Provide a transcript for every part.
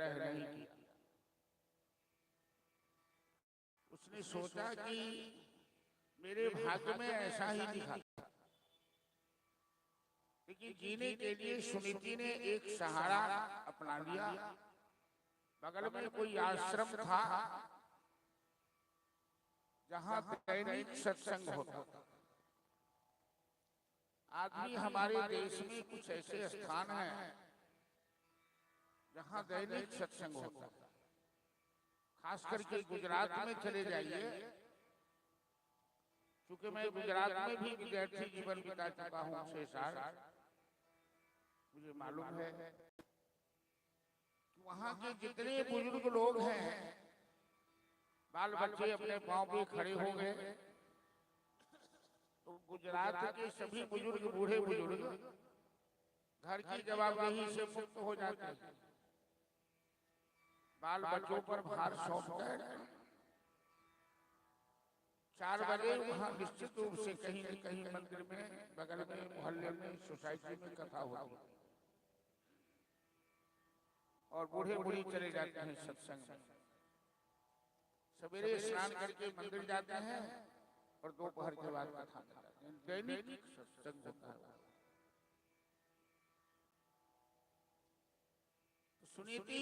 कलह नहीं किया। उसने सोचा कि मेरे भाग्य में ऐसा ही लिखा था, लेकिन जीने के लिए सुनीति ने एक सहारा अपना लिया। बगल में कोई आश्रम था जहां दैनिक सत्संग होता था। आज भी हमारे देश में कुछ ऐसे स्थान हैं जहां दैनिक सत्संग होता है। खास करके गुजरात में चले जाइए, क्योंकि मैं गुजरात में भी विद्यार्थी जीवन बिता चुका हूं 6 साल। मुझे मालूम है कि वहां के जितने बुजुर्ग लोग हैं, बाल बच्चे अपने पांव पे खड़े हो गए, तो गुजरात के सभी बुजुर्ग, बूढ़े बुजुर्ग घर की जवाबदेही से मुक्त हो जाते हैं। बाल बच्चों पर भार सौंपकर 4 बजे वहां निश्चित रूप से कहीं न कहीं मंदिर में, बगल में, मोहल्ले में, सोसाइटी में कथा होती है और बूढ़े बूढ़ी चले जाते हैं सत्संग में। सवेरे स्नान करके मंदिर जाते हैं और दोपहर के बाद कथा में जाते हैं। दैनिक सत्संग होता है। तो सुनीति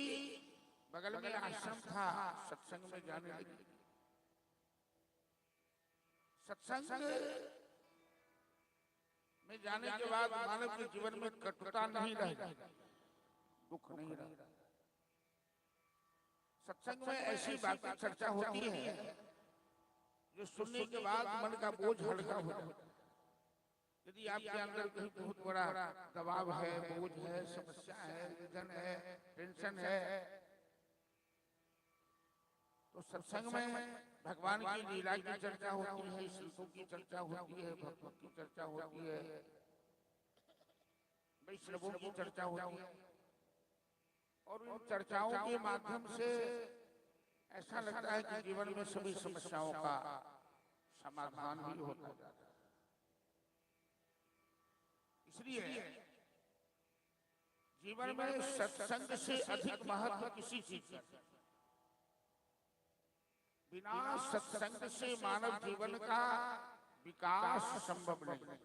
बगल में आश्रम था, सत्संग में जाने लगी। सत्संग में जाने के बाद मानव के जीवन में कटुता नहीं रह जाती, दुख नहीं रहा। सत्संग में ऐसी बातें चर्चा होती है जो सुनने के बाद मन का बोझ हल्का हो जाता है। यदि आपके अंदर कहीं बहुत बड़ा दबाव है, बोझ है, समस्या है, उलझन है, टेंशन है, तो सत्संग में भगवान की लीला की चर्चा होती है, संतों की चर्चा होती है, भक्तों की चर्चा होती है, वैष्णवों की चर्चा होती है। और उन चर्चाओं के माध्यम से ऐसा लगता है कि जीवन में सभी समस्याओं का समाधान ही होता जाता है। इसलिए जीवन में सत्संग से अधिक महत्व किसी चीज का। बिना सत्संग से मानव जीवन का विकास संभव नहीं।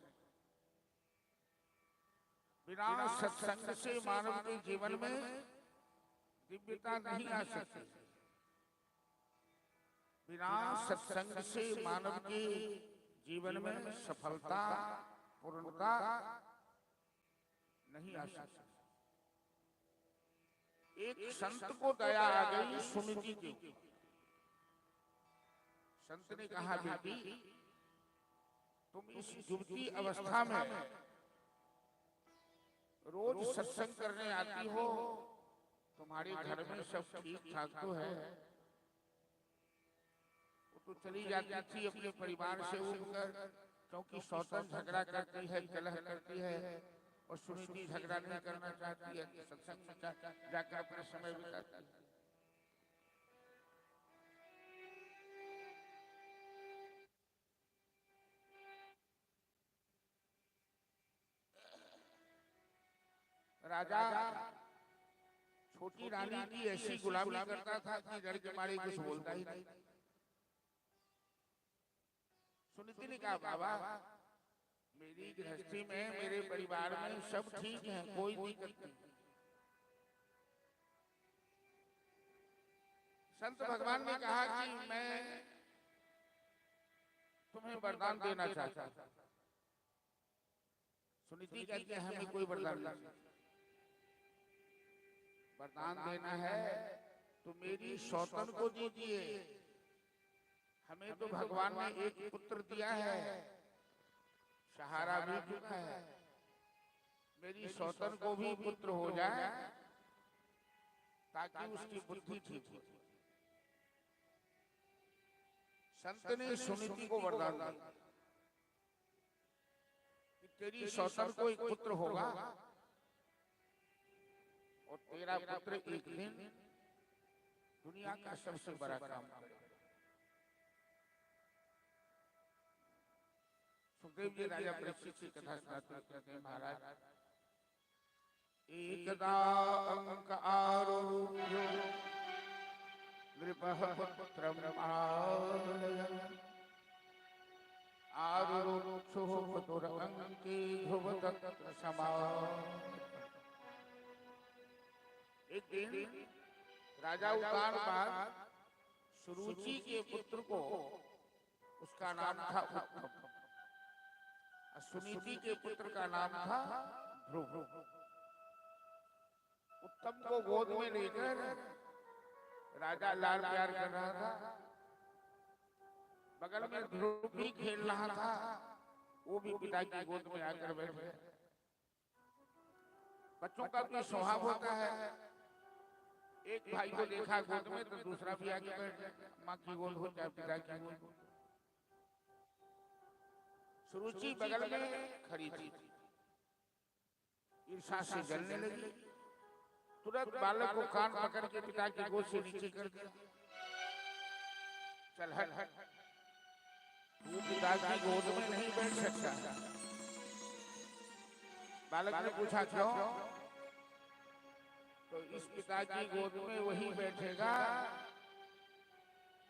बिना सत्संग से मानव के जीवन में दिव्यता नहीं आ सकती। बिना सत्संग से मानव के जीवन में सफलता, पूर्णता नहीं आ सकती। एक संत को दया आ गई सुनीति की। संत ने कहा, बेटी तुम इस युवती अवस्था में रोज सत्संग करने आती हो, तुम्हारे घर में सब ठीक ठाक तो है। वो तो चली जाती थी अपने परिवार से उठकर, क्योंकि सौतन झगड़ा करती है, कलह करती है, और सुनीति झगड़ा नहीं करना चाहती है, सत्संग में जाकर अपना समय बिताती है। राजा छोटी रानी की ऐसी गुलामी करता था कि डर के मारे कुछ बोलता ही नहीं। सुनीति ने कहा, बाबा मेरी गृहस्थी में, मेरे परिवार में सब ठीक है, कोई दिक्कत नहीं। संत भगवान ने कहा कि मैं तुम्हें वरदान देना चाहता हूं। सुनीति कहती है, हमें कोई वरदान नहीं, वरदान देना है तो मेरी सौतन को दीजिए। हमें तो भगवान ने एक पुत्र दिया है, सहारा भी चुका है, मेरी सौतन को भी पुत्र हो जाए ताकि उसकी बुद्धि ठीक हो। संत ने सुनीति को वरदान दिया कि तेरी सौतन को एक पुत्र होगा और तेरा पुत्र एक दिन दुनिया का सबसे बड़ा काम करेगा। सुखदेव जी राजा परीक्षित की कथा सुनाते कहते हैं, महाराज एकदा अंक आरोग्यो पुत्रम आलयन् आरुरुक्षुः पुतुरअङ्के ध्रुवतत्र समागतः। एक दिन राजा उतानपाद सुरुचि के पुत्र को, उसका नाम था उत्तम, सुनीति के पुत्र का नाम था ध्रुव। उत्तम को गोद में लेकर राजा लाल प्यार कर रहा था। बगल में ध्रुव भी खेल रहा था, वो भी पिता की गोद में आकर बैठे। बच्चों का भी स्वभाव होता है, एक भाई को देखा गोद में तो दूसरा भी आगे बैठ जाए, माँ की गोद हो चाहे पिता की गोद। सुरुचि बगल में खड़ी थी, ईर्ष्या से जलने लगी। तुरंत बालक को कान पकड़ के पिता की गोद से नीचे कर दिया। चल हट हट, तू पिता की गोद में नहीं बैठ सकता। बालक ने पूछा क्यों? तो इस पिता की गोद में वही बैठेगा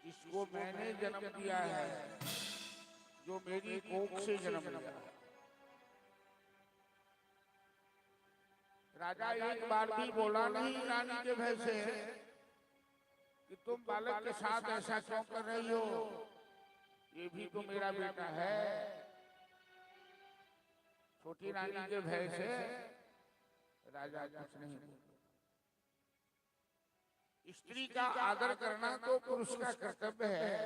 जिसको मैंने जन्म दिया है, जो मेरी कोख से जन्म लिया। राजा एक बार भी बोला नहीं रानी के भय से कि तुम बालक के साथ ऐसा क्यों कर रही हो, ये भी तो मेरा बेटा है। छोटी रानी के भय से राजा कुछ नहीं बोला। स्त्री का आदर करना तो पुरुष का कर्तव्य है,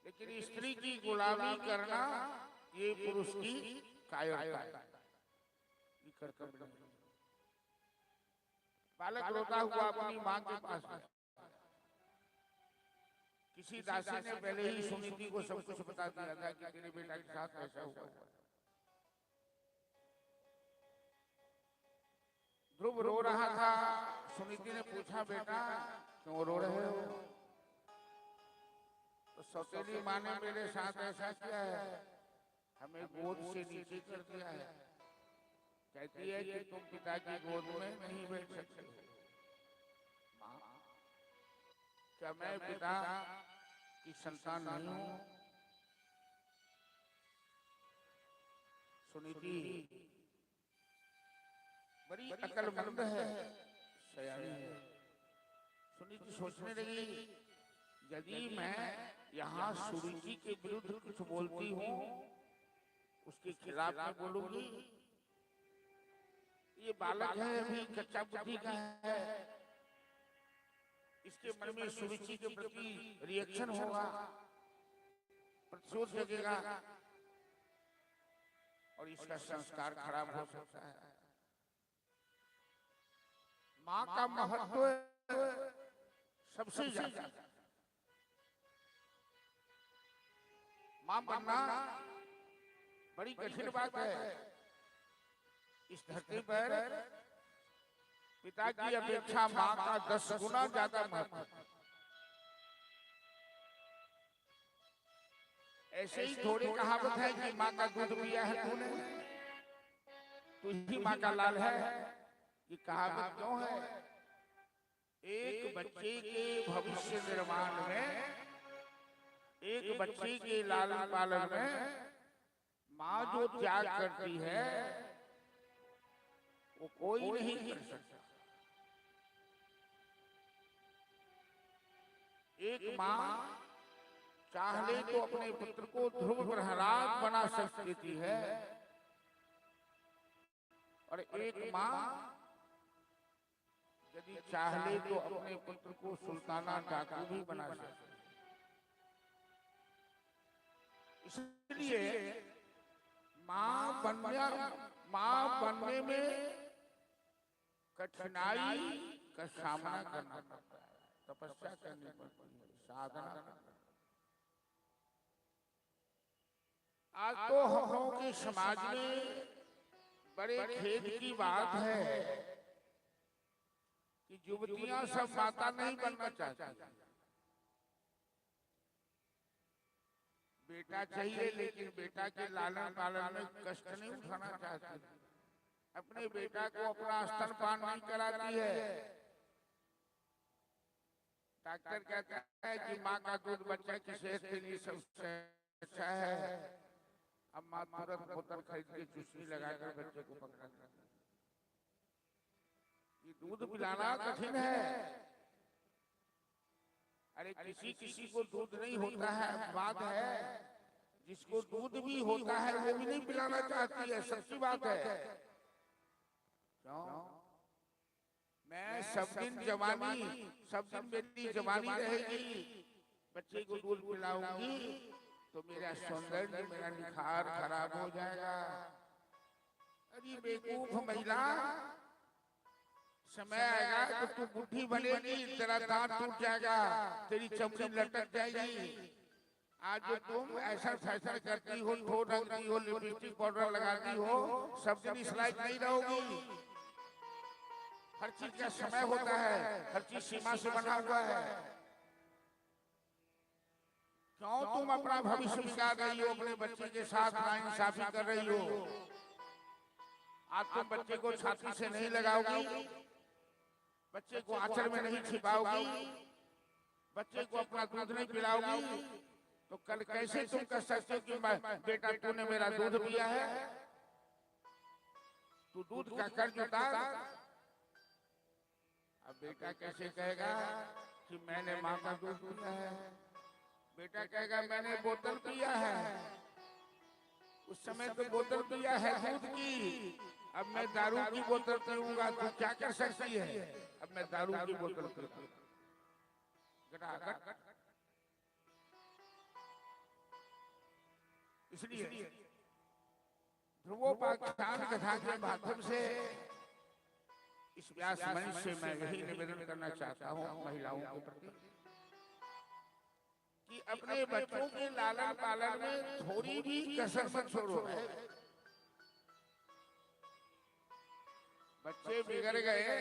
लेकिन स्त्री की गुलामी करना ये पुरुष की कायरता है, ये कर्तव्य नहीं। बालक रोता हुआ अपनी मां के पास गया। किसी दासी ने पहले ही सुनीति को सब कुछ बता दिया था कि तेरे बेटा के साथ ऐसा हुआ। ध्रुव रो रहा था। सुनीति ने पूछा, बेटा क्यों रो रहे हो? तो सौतेली माँ ने मेरे साथ ऐसा किया है, हमें गोद से नीचे कर दिया है। कहती है कि तुम पिता की गोद में नहीं बैठ सकते हो। माँ, क्या मैं पिता की संतान नहीं हूँ? सुनीति बड़ी अक्लमंद है, सयानी है। सुनीति सोचने लगी, यदि मैं यहाँ सुरुचि के विरुद्ध कुछ बोलती हूँ, उसके खिलाफ मैं बोलूंगी। ये बालक है, अभी कच्चा बुद्धि का है, इसके मन में सुरुचि के प्रति रिएक्शन होगा, प्रतिशोध जगेगा और इसका संस्कार खराब हो सकता है। माँ का महत्व सबसे ज्यादा। माँ बनना बड़ी कठिन बात है। इस धरती पर पिता की अपेक्षा माँ का 10 गुना ज्यादा महत्व। ऐसे ही थोड़ी कहावत है कि माँ का दूध पिया है तूने, तू ही माँ का लाल है। ये कहावत क्यों है? एक बच्चे के भविष्य निर्माण में, एक बच्चे के लालन पालन में माँ जो त्याग करती है वो कोई नहीं कर सकता। एक माँ चाह ले तो अपने पुत्र को ध्रुव प्रहलाद बना सकती है, और एक माँ यदि चाह ले तो अपने पुत्र को सुल्ताना डाकू भी बना सकती है। इसलिए माँ बनने में कठिनाई का सामना करना पड़ता है, तपस्या करनी पड़ती है, साधना करना पड़ता है। आज तो हम लोगों के समाज में बड़े खेद की बात है कि युवतियां सब माता नहीं बनना चाहती। बेटा चाहिए, लेकिन बेटा के लालन पालन में कष्ट नहीं उठाना चाहती। अपने बेटा को अपना स्तनपान नहीं कराती है, डॉक्टर कहता है कि माँ का दूध बच्चा की सेहत के लिए सबसे अच्छा है। अब माँ तुरंत बोतल खरीद के चुस्की लगाकर बच्चे को पकड़ाती है। ये दूध पिलाना कठिन है। अरे किसी किसी को दूध नहीं होता है, बात है जिसको दूध भी होता है वो भी नहीं पिलाना चाहती है, सच्ची बात है। क्यों? मैं सब दिन मेरी जवानी रहेगी, बच्चे को दूध पिलाऊंगी तो मेरा सौंदर्य, मेरा निखार खराब हो जाएगा। अरे बेवकूफ महिला, समय आएगा तो तू बुढ़ी बनेगी, तेरा दांत टूट जाएगा, तेरी चमड़ी लटक जाएगी। आज जो तुम ऐसा फैशन करती हो, ठोर रंगती हो, लिपस्टिक पाउडर लगाती हो, सब दिन इस लायक नहीं रहोगी। हर चीज का समय होता है, हर चीज सीमा से बना हुआ है। क्यों तुम अपना भविष्य बिगाड़ रही हो, अपने बच्चे के साथ नाइंसाफी कर रही हो? आज तुम बच्चे को छाती से नहीं लगाओगी, बच्चे को आंचल में नहीं छिपाओगी, बच्चे को अपना दूध नहीं पिलाओगी, तो कल कैसे तुम कह सकते हो कि बेटा तूने मेरा दूध पिया है? तू दूध का कर्ज उतार। अब बेटा कैसे कहेगा कि मैंने माँ का दूध पिया है? बेटा कहेगा मैंने बोतल पिया है। उस समय तो बोतल पिया है दूध की, अब मैं दारू की बोतल पीऊंगा, तू क्या कर सकती है? अब मैं दारू की बोतल पीऊंगा। इसलिए ध्रुवोपाख्यान कथा के माध्यम से इस व्यास मंच से मैं यही निवेदन करना चाहता हूँ महिलाओं के प्रति कि अपने बच्चों के लालन पालन में थोड़ी भी कसर मत छोड़ो। बच्चे बिगड़ गए,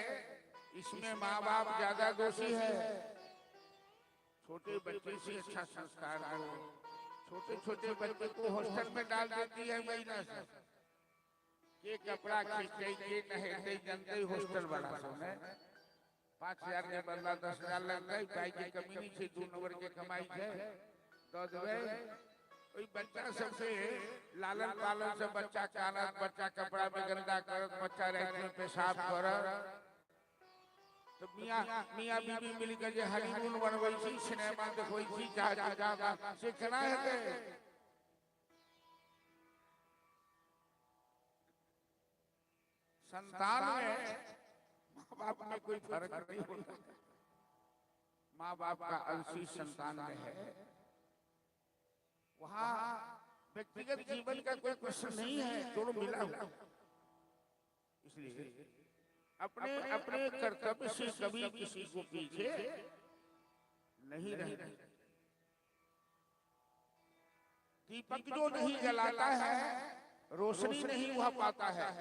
इसमें माँ बाप ज्यादा दोषी है। छोटे बच्चे से अच्छा संस्कार दो। छोटे छोटे बच्चे को हॉस्टल में डाल देती है महिला से, के कपड़ा खींचे के नहते जनते हॉस्टल वाला सोने 5000 के बदला 10,000 लग गई। भाई की कमी नहीं थी, 2 नंबर के कमाई है तो देवे। कोई बच्चा सबसे लालन पालन से बच्चा कानत, बच्चा कपड़ा में गंदा करत, बच्चा रैक में पेशाब करत, तो मियाँ बीबी मिलकर जे हनीमून बनवई छी, सिनेमा देखोई छी, जहाज से केना हेतै? संतान में माँ बाप में कोई फर्क नहीं होता। माँ बाप का अंश संतान में है, वहाँ व्यक्तिगत जीवन का कोई प्रश्न नहीं है, दोनों मिला हुआ। इसलिए अपने अपने कर्तव्य से कभी किसी को पीछे नहीं रहना। दीपक जो नहीं जलाता है, रोशनी नहीं वह पाता है।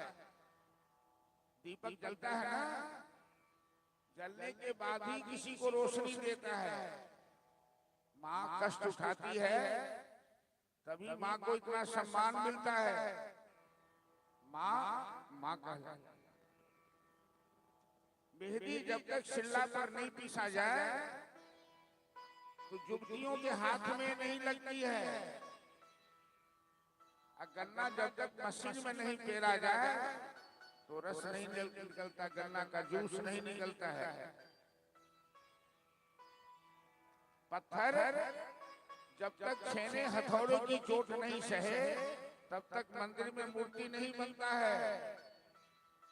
दीपक जलता है ना, जलने के बाद ही किसी को रोशनी देता है। माँ कष्ट उठाती है तभी माँ को इतना सम्मान मिलता है। माँ का मेहंदी जब तक शिल्ला पर नहीं पीसा जाए तो युवतियों के हाथ में नहीं लगती है। गन्ना जब तक मशीन में नहीं पेरा जाए तो रस नहीं निकलता, गन्ना का जूस नहीं निकलता है। पत्थर जब तक छेने हथौड़े की चोट नहीं सहे तब तक मंदिर में मूर्ति नहीं बनता है।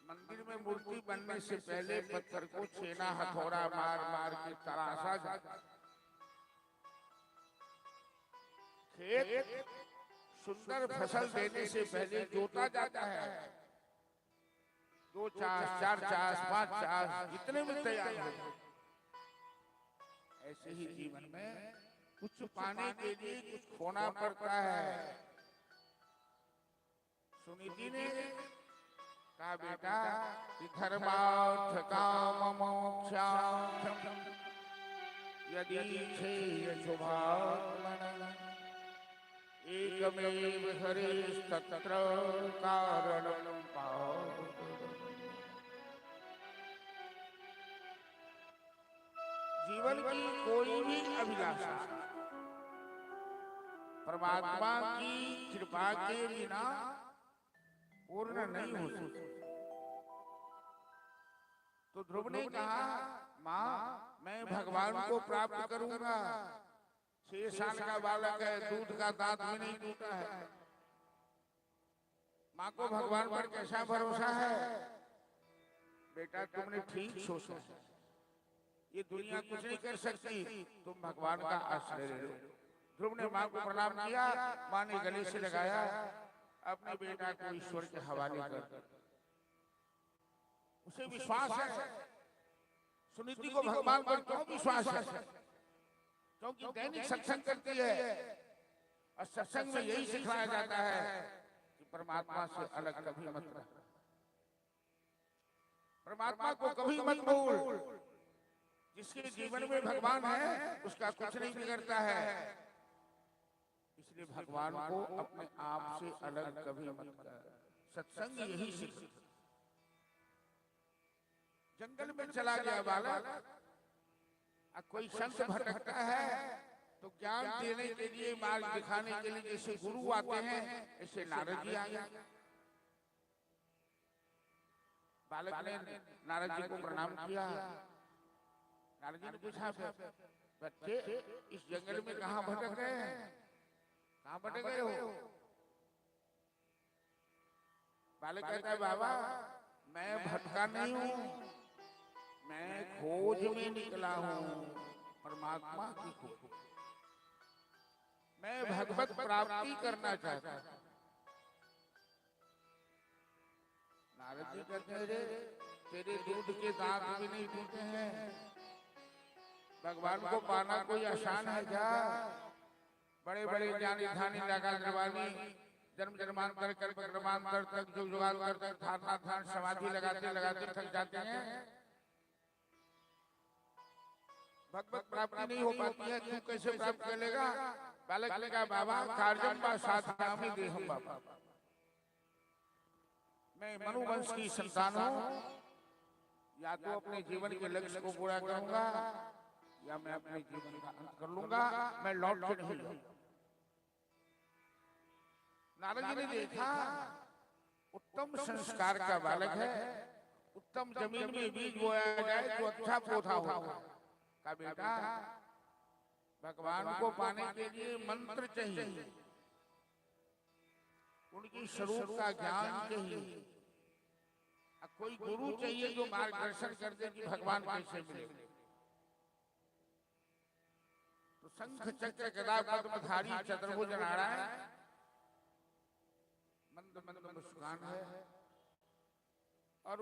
मंदिर में मूर्ति बनने से पहले पत्थर को छेना हथौड़ा मार मार के तराशा जाता। खेत सुंदर फसल देने से पहले जोता जाता है। 2 चास, 4 चास, 5 चास, जितने में तैयार हो। ऐसे ही जीवन में कुछ पाने के लिए कुछ खोना पड़ता है। सुनीति ने कहा बेटा कि धर्मार्थ काम मोक्षार्थम यदि इच्छेय शुभात्मनः एकमेव हरिस्तत्र कारणं पावति। जीवन की कोई भी अभिलाषा परमात्मा की कृपा के बिना पूर्ण नहीं हो सकती। तो ध्रुव ने कहा, माँ मैं भगवान को प्राप्त करूंगा। 6 साल का बालक है, दूध का दांत भी नहीं टूटा है। माँ को भगवान पर कैसा भरोसा है? बेटा तुमने ठीक सोचा, ये दुनिया कुछ नहीं कर सकती, तुम भगवान का आश्रय ले लो। ध्रुव ने माँ को प्रणाम किया, माँ ने गले से लगाया, अपने बेटा को ईश्वर के हवाले कर दिया। उसे विश्वास है, सुनीति को भगवान पर क्यों विश्वास है? क्योंकि दैनिक सत्संग करती है और सत्संग में यही सिखाया जाता है कि परमात्मा से अलग कभी मत रह, परमात्मा को कभी मत भूल। जिसके जीवन में भगवान है उसका कुछ नहीं बिगड़ता है। इसलिए भगवान को अपने आप से अलग कभी मत कर। सत्संग यही सिखाता। जंगल में चला गया बालक, कोई संत भटकता है तो ज्ञान देने के लिए, मार्ग दिखाने के लिए जैसे गुरु आते हैं, ऐसे नारद जी आ गए। बालक ने नारद जी को प्रणाम किया। नारद जी ने पूछा, बच्चे इस जंगल में कहाँ भटक रहे हैं, कहाँ भटक गए हो? बालक कहता है, बाबा मैं भटका नहीं हूँ, मैं खोज में निकला हूँ परमात्मा की खोज। मैं भगवत प्राप्ति करना चाहता हूँ। नारद जी कहते हैं, रे तेरे दूध के दांत भी नहीं टूटे हैं, भगवान को पाना कोई आसान है क्या? बड़े बड़े ज्ञानी ध्यानी लगा निर्वाणी जन्म जन्मांतर कल्प क्रमांतर तक जो जुगाड़ करते धारणा ध्यान समाधि लगाते लगाते थक जाते हैं, भगवत प्राप्ति नहीं हो पाती है, तू कैसे प्राप्त कर लेगा? बालक ने कहा, बाबा कार्यम बा साधनामि देहम बाबा, मैं मनुवंश की संतान हूँ, या तो अपने जीवन के लक्ष्य को पूरा करूंगा या मैं अपने जीवन का अंत कर लूंगा, मैं लौट के नहीं जाऊंगा। नारद जी ने देखा उत्तम संस्कार का बालक है, उत्तम जमीन में बीज बोया जाए तो अच्छा पौधा होगा। का बेटा भगवान को पाने के लिए मंत्र चाहिए, उनकी स्वरूप का ज्ञान चाहिए, कोई गुरु चाहिए जो मार्गदर्शन कर दे कि भगवान कैसे मिले। तो शंख चक्र गदा पद्मधारी चतुर्भुज नारायण मंद मंद मुस्कान है, और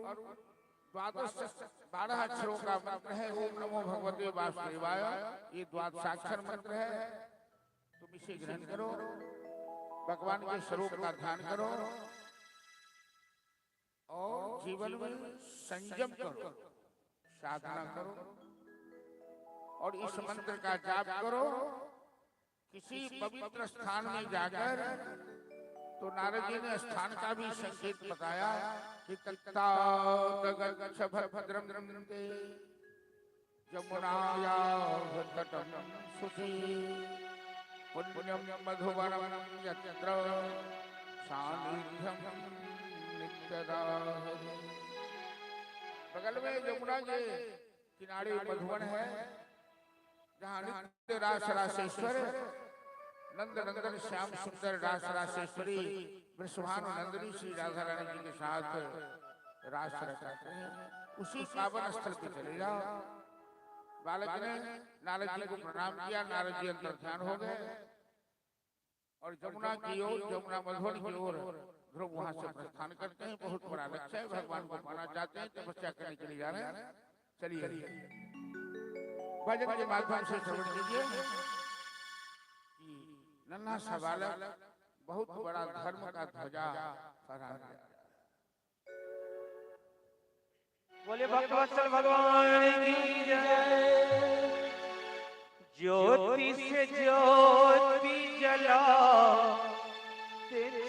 12 अक्षरों का मंत्र है, ओम नमो भगवते वासुदेवाय। ये 12 मंत्र है, तुम इसे ग्रहण करो, भगवान के स्वरूप का ध्यान करो और जीवन में संयम करो, साधना करो और इस मंत्र का जाप करो। किसी पवित्र स्थान में जाकर, तो नारद जी ने स्थान का भी संकेत बताया कि भद्रम जमुनायाः तटं सुखी पुण्यम मधुवनम यत्र सानिध्यम नित्यदा। बगल में यमुना के किनारे मधुवन है, जहाँ नित्य रास रासेश्वर नंद नंदन श्याम सुंदर रास रासेश्वरी वृषभानु नंदिनी श्री राधा रानी जी के साथ रास रचाते हैं। उसी पावन स्थल पे चले जाओ। बालक ने नारद जी को प्रणाम किया, नारद जी अंतर ध्यान हो गए और यमुना की ओर, यमुना मधुवन की ओर ध्रुव वहां से प्रस्थान करते हैं। बहुत बड़ा लक्ष्य है, भगवान को पाना चाहते हैं, तपस्या करने के लिए जा रहे हैं। चलिए भजन के माध्यम से श्रवण कीजिए कि नन्हा सा बालक बहुत बड़ा धर्म का ध्वजा फहरा रहा है। बोले भक्तवत्सल भगवान की जय। ज्योति से ज्योति जलाते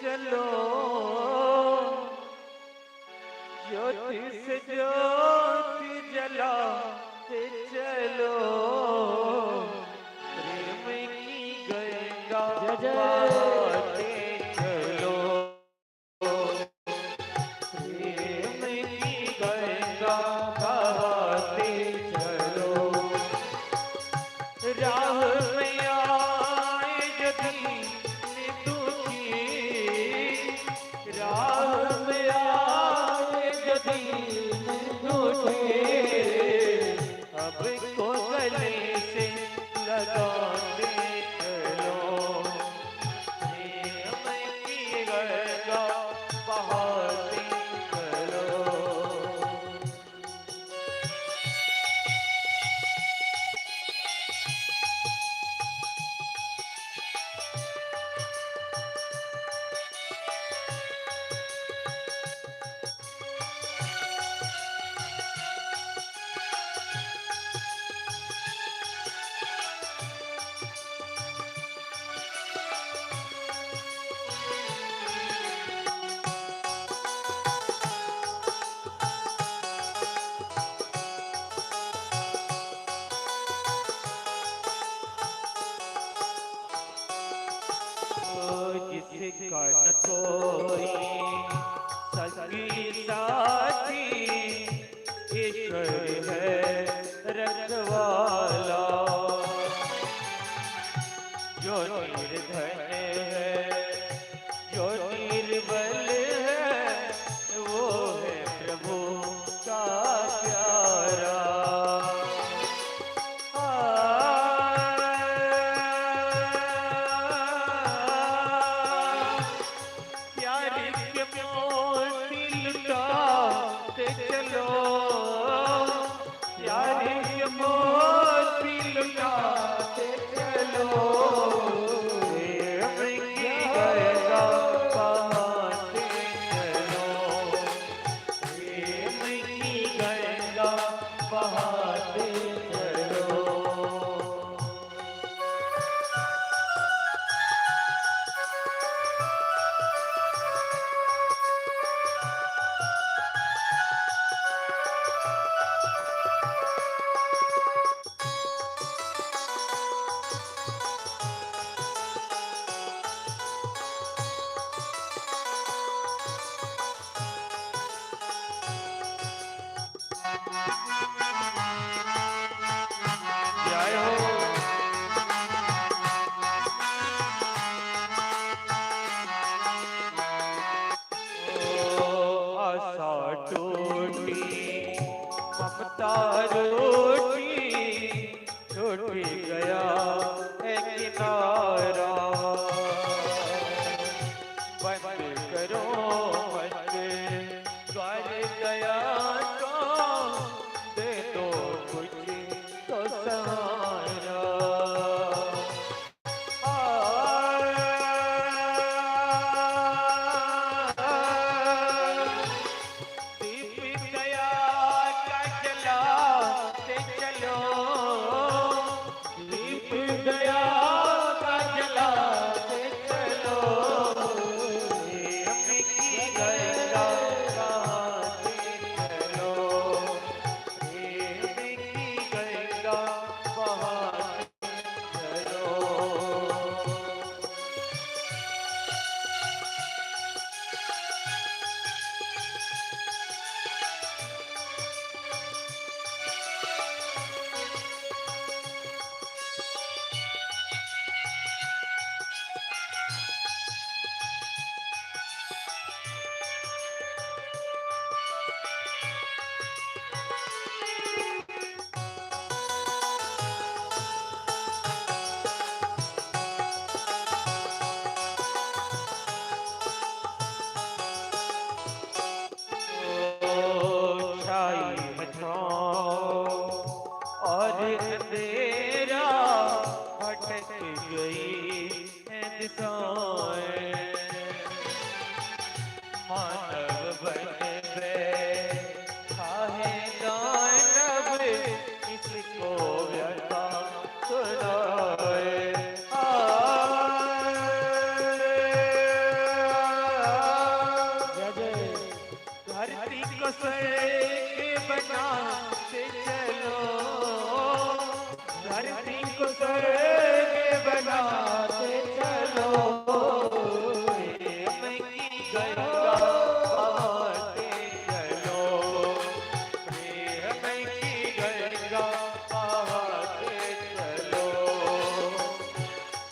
चलो, ज्योति से ज्योति जलाते चलो, जिसका न कोई संगी साथी, ईश्वर है रखवाला। जो निर्धन है, जो निर्बल है, वो है प्रभु का प्यारा। प्यारे के मोती लुटाते चलो, प्यारे के मोती लुटाते चलो। प्रेम की गंगा बहाते चलो, प्रेम की गंगा बहाते चलो। जय हो। आशा टूटी, ममता रूठी, टूटी गया है किनारा। बंद करो मत द्वार गया तो, दे दो कुछ तो सहारा। दीप दया का जलाते चलो, दीप दया का जलाते चलो। प्रेम की गंगा बहाते चलो, प्रेम की गंगा बहाते चलो। छाई में छाँव और अंधेरा, भटक गई है दिशाएं। मानव बन बैठा है दानव, इसको व्यथा सुनाए। धरती को स्वर्ग बनाते चलो, धरती को स्वर्ग बनाते चलो। प्रेम की गंगा बहाते चलो, प्रेम की गंगा बहाते चलो।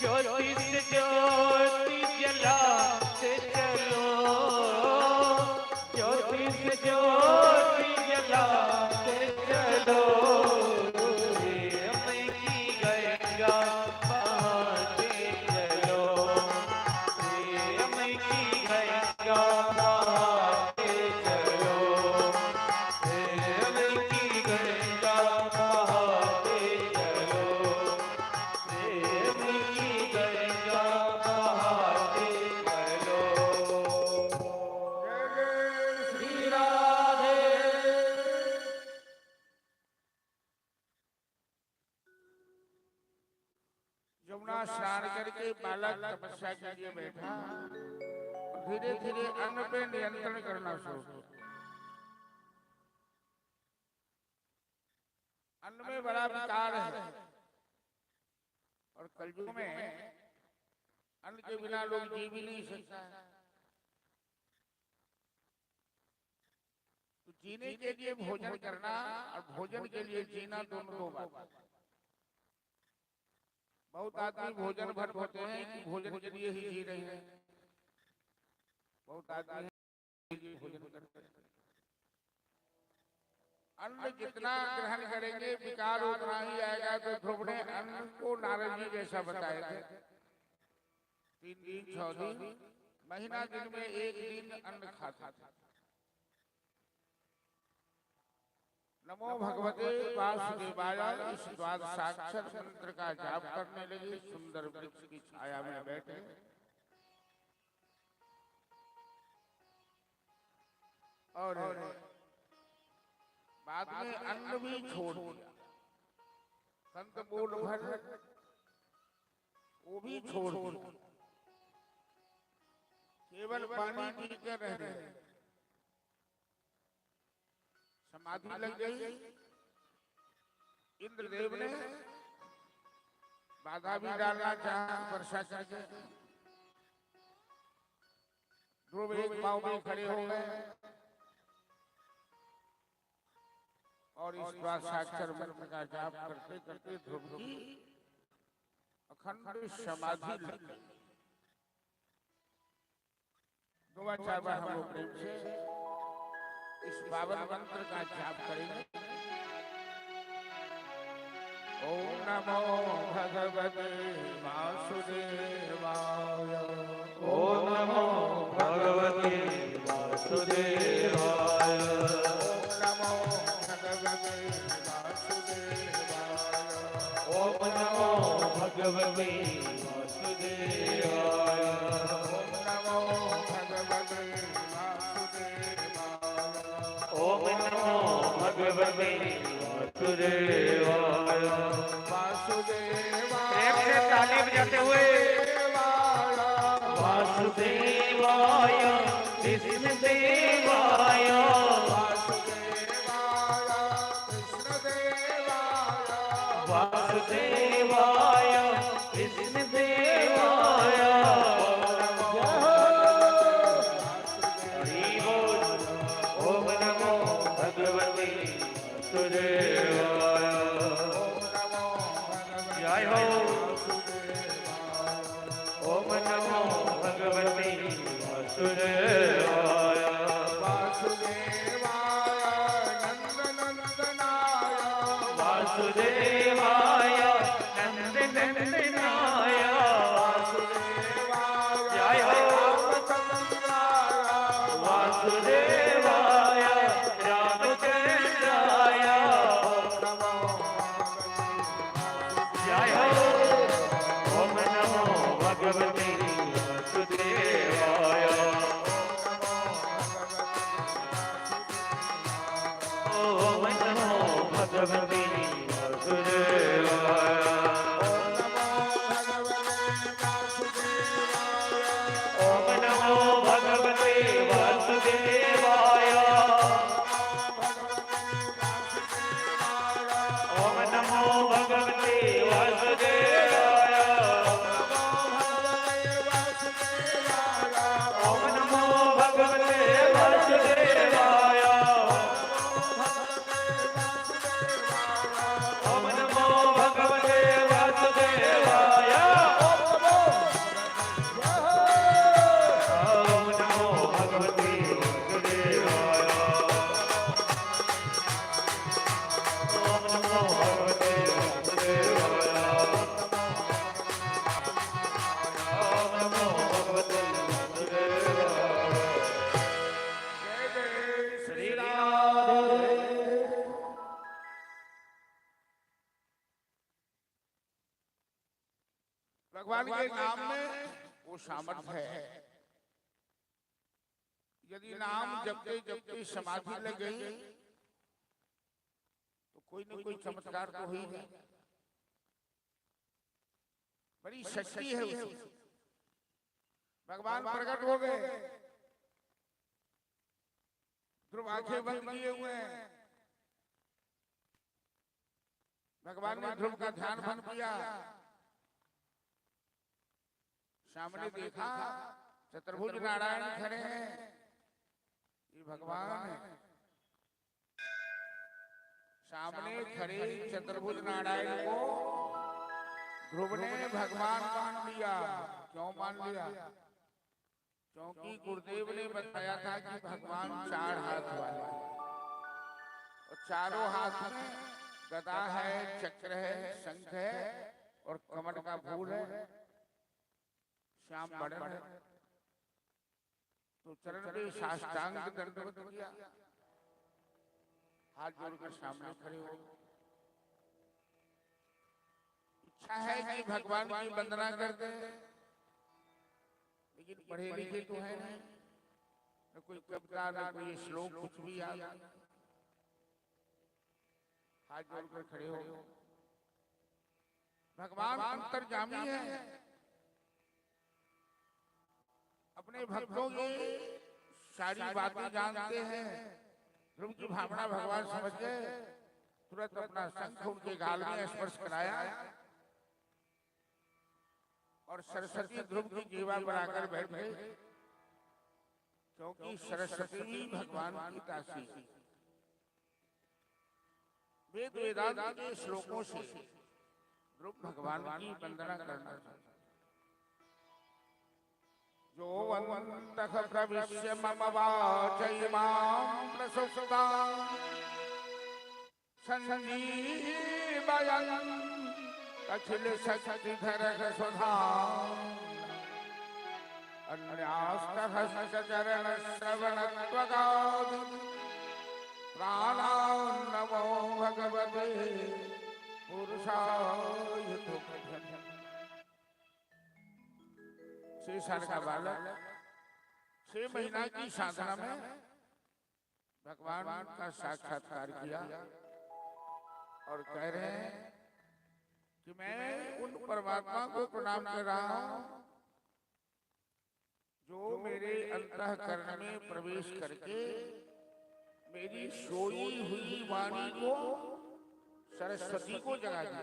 ज्योति से ज्योति जलाते चलो, ज्योति से ज्योति जलाते चलो। प्रेम की गंगा बहाते चलो, प्रेम की गंगा बहाते चलो, प्रेम की गंगा बहाते चलो, प्रेम की गंगा बहाते चलो। श्री राधे। यमुना स्नान करके बालक तपस्या के लिए बैठा, धीरे धीरे अन्न पे नियंत्रण करना शुरू किया। अन्न में बड़ा विकार है और कलयुग में अन्न के बिना लोग जी भी नहीं सकता है। तो जीने के लिए भोजन करना और भोजन के लिए जीना दोनों दो बात। बहुत आदमी भोजन भर होते हैं कि भोजन के लिए ही जी रहे हैं। बहुत आदमी भोजन करते हैं। अन्न जितना ग्रहण करेंगे विकार उतना ही आएगा। तो ध्रुव ने अन्न को नारद जी जैसा बताए थे, 3 दिन 6 दिन महीना, दिन में 1 दिन अन्न खाता था। नमो भगवते वासुदेवाय इस द्वादशाक्षर मंत्र का जाप करने लगे। सुंदर वृक्ष की छाया में बैठे और बाद में अन्न भी छोड़ दिया। संत बोल भर वो भी छोड़ दिया, केवल पानी पीकर रह रहे। समाधि लग गई। इंद्रदेव ने बाधा भी डालना चाहा, वर्षा करके ध्रुव एक पांव में खड़े हो गए और इस द्वादशाक्षर मंत्र का जाप करते करते ध्रुव की अखंड समाधि लग गई। दुआ चाहता हम लोग प्रेम से इस पावन मंत्र का जाप करेंगे। ओम नमो भगवते वासुदेवाय। ओम नमो भगवते वासुदेवाय। ओम नमो भगवते वासुदेवाय। ओम नमो भगवते वासुदेवाय। वासुदेवाय। प्रेम से ताली बजाते हुए वासुदेवाय कृष्णदेवाय। वासुदेवाय कृष्णदेवाय। हरि बोल। ओम नमो भगवते वासुदेवाय। जय हो। ओम नमो भगवते वासुदेवाय। वासुदेवाय नंद नंदनाय। जय हो। वासुदेवाय रामचंद्राय। जय हो। ओम नमो भगवते वासुदेवाय। ओम नमो भगवते वासुदेवाय। ओम नमो भगवते वासुदेवाय। ओम नमो भगवते वासुदेवाय। ओम नमो भगवते वासुदेवाय। ओम नमो भगवते वासुदेवाय। ओम नमो भगवते वासुदेवाय। ओम नमो भगवते वासुदेवाय। ओम नमो भगवते वासुदेवाय। श्री राधे। भगवान के नाम में वो सामर्थ्य है। यदि नाम जपते जपते समाधि लग गई तो कोई न कोई चमत्कार तो हो ही गया। बड़ी शक्ति है उसमें। भगवान प्रकट हो गए। ध्रुव आंखें बंद किए हुए हैं। भगवान ने ध्रुव का ध्यान भंग किया। सामने देखा चतुर्भुज नारायण खड़े हैं, ये भगवान है। सामने खड़े चतुर्भुज नारायण को ध्रुव ने भगवान मान लिया। क्यों मान लिया? क्योंकि गुरुदेव ने बताया था कि भगवान 4 हाथ वाले, और चारों हाथ में गदा है, चक्र है, शंख है और कमल का फूल है, श्याम बड़न है। तो चरण पे साष्टांग दंडवत किया, हाथ जोड़कर सामने खड़े हो। इच्छा है कि भगवान की वंदना कर दे, लेकिन पढ़े लिखे तो है नहीं, न कोई कविता न कोई श्लोक कुछ भी याद नहीं। हाथ जोड़कर खड़े हो। भगवान अंतर्यामी है, अपने भक्तों की सारी बातें जानते हैं। ध्रुव की भावना भगवान समझ गए, तुरंत अपना शंख उनके गाल में स्पर्श कराया और सरस्वती ध्रुव की जीवा बनाकर बैठ गए, क्योंकि सरस्वती भगवान की दासी। वेद वेदांत के श्लोकों से ध्रुव भगवान की वंदना करना चाहता। जो वन्तः प्रविश्य मम वाचैमां प्रसुप्तां सञ्जीवयन् अखिलशक्तिधरः सुधाम् अन्यास्तहस्तचरणश्रवणत्वगादि प्राणान्नमो भगवते पुरुषाय तुभ्यम्। 6 साल का बालक 6 महीना की साधना में भगवान का साक्षात्कार किया और कह रहे हैं कि मैं उन परमात्मा को प्रणाम कर रहा हूं जो मेरे अंतःकरण में प्रवेश करके मेरी सोई हुई वाणी को, सरस्वती को जगा दिया।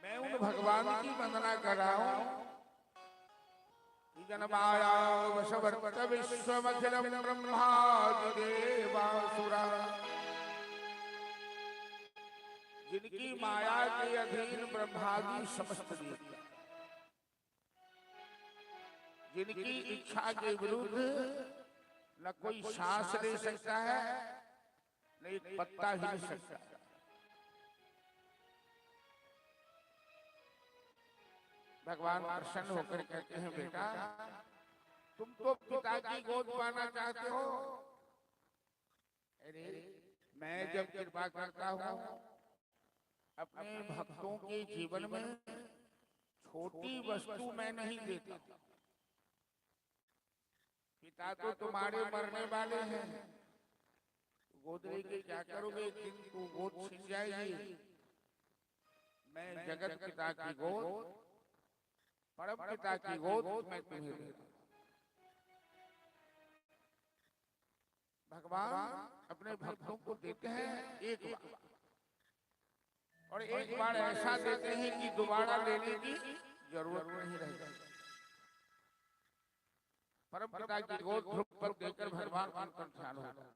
मैं उन भगवान की वंदना कर रहा हूं कि जनमाया वशवर्त विश्वमखिलम ब्रह्मादि देवासुरा, जिनकी माया के अधीन ब्रह्मादि समस्त देवता, जिनकी इच्छा के विरुद्ध न कोई सांस ले सकता है, न एक पत्ता हिल सकता है। भगवान प्रसन्न होकर कहते हैं, बेटा तुम तो पिता की गोद पाना चाहते हो। अरे मैं जब कृपा करता हूँ अपने भक्तों के जीवन में छोटी वस्तु मैं नहीं देता। पिता तो तुम्हारे मरने वाले हैं, गोद लेके क्या करोगे? एक दिन तू गोद छिन जाएगी। मैं जगत पिता की गोद, परम पिता की गोद मैं तुम्हें देता। भगवान अपने भक्तों को देते हैं एक बार, और एक बार ऐसा देते हैं कि दोबारा लेने की जरूरत नहीं रहती। परम पिता की गोद ध्रुव पर देकर भगवान अंतर्ध्यान होता है।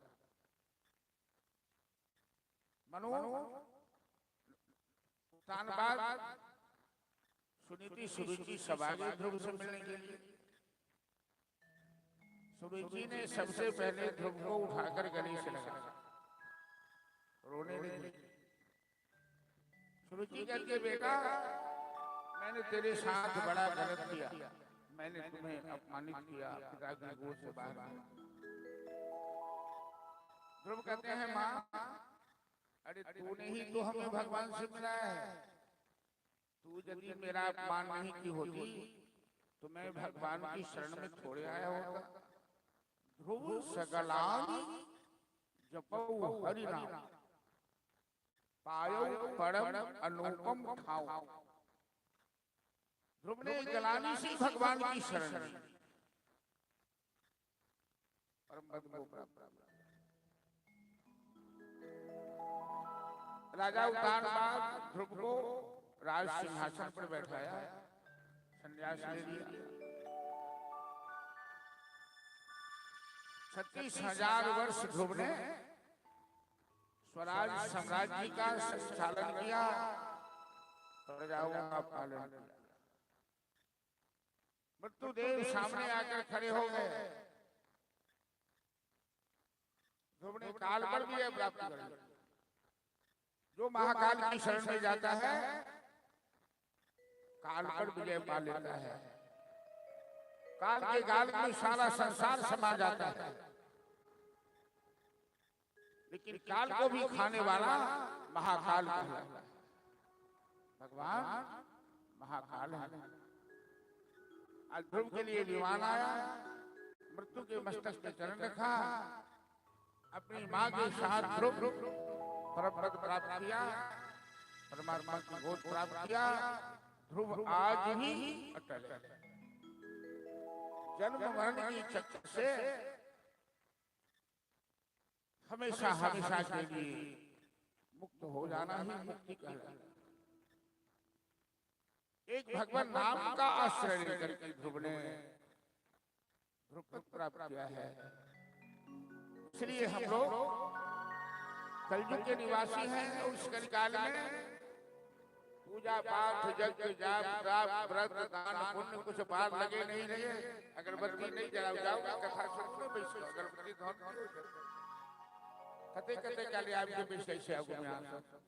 मनु उत्थान बाद सुनीति सुरुचि सभा में ध्रुव से मिलने के लिए। सुरुचि ने सबसे पहले ध्रुव को उठाकर गले से लगाया, रोने लगी। सुरुचि करके, बेटा मैंने तेरे साथ बड़ा गलत किया, मैंने तुम्हें अपमानित किया, पिता की गोद से बाहर किया। ध्रुव कहते हैं, माँ अरे तूने ही तो हमें भगवान से मिलाया है। तू यदि मेरा अपमान नहीं की होती तो मैं भगवान की शरण में छोड़े आया होता। ध्रुव सकलान जपौ हरि नाम, पायो परम अनुपम ठाव। ध्रुव ने गलानी से भगवान की शरण ली, परम पद को प्राप्त। राजा उत्तान बाद ध्रुव को राज सिंहासन पर बैठाया, संन्यास ले लिया। 36,000 वर्ष ध्रुव ने स्वराज साम्राज्य का संचालन किया, प्रजाओं का पालन किया। मृत्युदेव सामने आकर खड़े हो गए। ध्रुव ने काल पर विजय प्राप्त कर ली। जो महाकाल की शरण में जाता है काल पर विजय पा लेता है। काल के गाल में सारा संसार समा जाता है, लेकिन काल को भी खाने वाला महाकाल है। भगवान महाकाल है। आज ध्रुव के लिए विमान आया, मृत्यु के मस्तक पे चरण रखा, अपनी मां के साथ ध्रुव परमपद प्राप्त किया, परमात्मा की गोद प्राप्त किया। ध्रुव आज भी अटल है। जन्म मरण की चक्कर से हमेशा हमेशा के लिए मुक्त हो जाना ही मुक्ति कहलाता है। एक भगवान नाम का आश्रय लेकर के ध्रुव ने ध्रुव प्राप्त किया है। इसलिए हम लोग कलयुग के निवासी हैं। और इस कलिकाल में पूजा पाठ जग जाप तप व्रत दान पुण्य कुछ पार लगे नहीं लगे, अगरबत्ती नहीं जलाओ जाओ, कथा सुनो बैठो, अगरबत्ती धो कते कते काले आपके बीच कैसे आगू में आ सकते।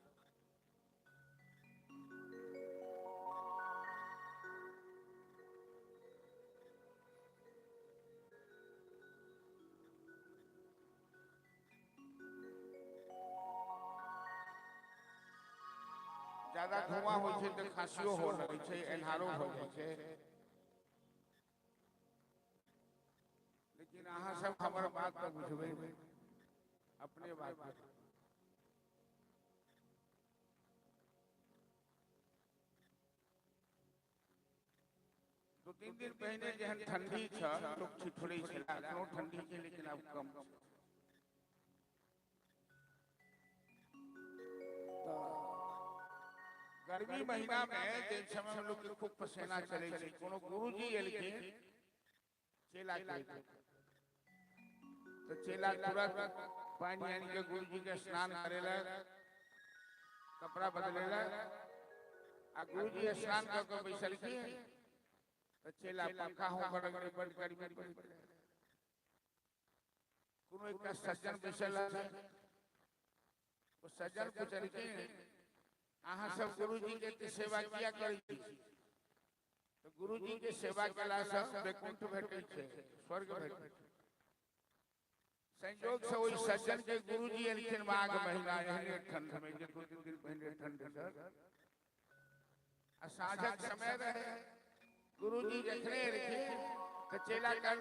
ज्यादा धुआं हो छे तो खांसियो हो लगे छे, एनहारो हो जाए छे। लेकिन अहाँ सब हमर बात तो बुझबे अपने बात। 2-3 दिन पहले जहन ठंडी छ लोग ठिठुरै छला, कोनो ठंडी के लेकिन अब कम। गर्मी महीना में जे समय में लोग के खूब पसीना चले छे, कोनो गुरुजी एलखिन चेला के, तो चेला तुरंत पानी आनि के गुरुजी के स्नान करेला, कपड़ा बदलेला। आ गुरुजी स्नान करके बैसल की तो चेला पंखा हो कर बड़ गर्मी पड़ी। कोनो एक सज्जन बैसल है, वो सज्जन पूछल की अहाँ सब गुरुजी के सेवा किया करी छी, तो गुरुजी के सेवा कला से वैकुंठ भेटै छै, स्वर्ग भेटै छै। संयोग से ओई सज्जन के गुरुजी एलखिन माघ महीना एहने ठंड में, जे 2-3 दिन पहले ठंड सर आ साँझक समय रहे। गुरुजी देखने एलखिन तो चेला कह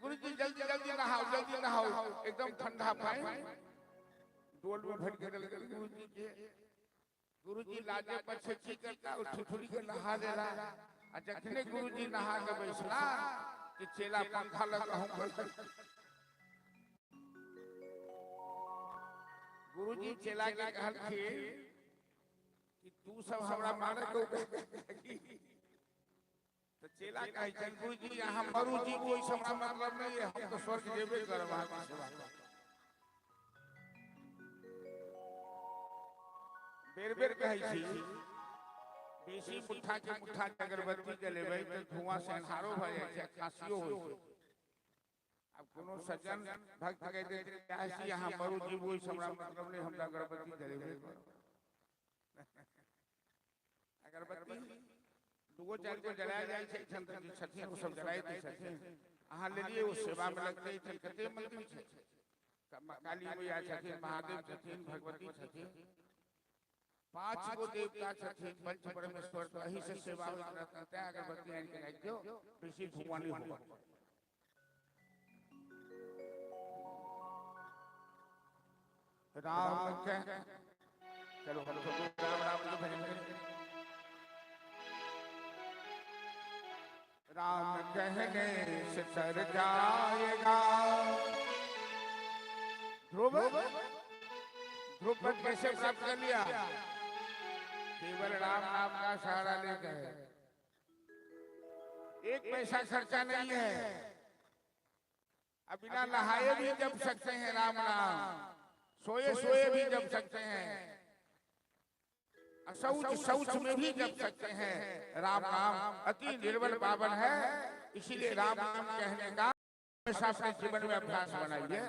गुरुजी जल्दी जल्दी नहाओ, जल्दी नहाओ, एकदम ठंडा पानी डोल में भर के गुरुजी के। गुरुजी लाजे पर छठी करता और ठिठुरी के नहा देला। आ जखने गुरुजी नहा के बैसला कि चेला पंखा लगा हूं कर। गुरुजी चेला के कहलखिन कि तू सब हमरा मारे को। तो चेला कहे चल गुरुजी यहाँ मरुजी कोई हमरा मतलब नहीं है, हम तो स्वर्ग जेबे करबा। बेर बेर कहै छी बेसी मुट्ठा के मुट्ठा अगरबत्ती जलेबै तो धुआं से एनहारो भ जाय छै, खांसियो होय छै। अब कोनो सज्जन भक्त कहते चाहे छी यहाँ मरु जीव ओइ हमरा मतलब नहीं, हमरा अगरबत्ती जलेबै। अगरबत्ती 2-4 को जलाया जाय छै, छंत्र जी छथिन ओ सब जलाय दै छथिन। अहाँ लेलिए ओ सेवा में लगतै छै। कते मंदिर छै, काली मैया छथिन, महादेव छथिन, भगवती छथिन, 5 गो देवता छथिन, पंच परमेश्वर। तो यही से सेवा रहता है। अगरबत्ती आन के रख दो, बेसी धुआं नहीं होगा। राम के चलो राम राम के भजन करें। राम कहने से तर जाएगा। ध्रुव ध्रुव पद कैसे प्राप्त कर लिया? केवल राम नाम का सहारा लेकर एक पैसा खर्चा नहीं है। अब बिना नहाए भी जप सकते हैं राम नाम, सोए सोए भी जप सकते हैं, शौच शौच में भी जप सकते हैं। राम नाम अति निर्बल पावन है, इसीलिए राम नाम कहने का हमेशा अपने जीवन में अभ्यास बनाइए।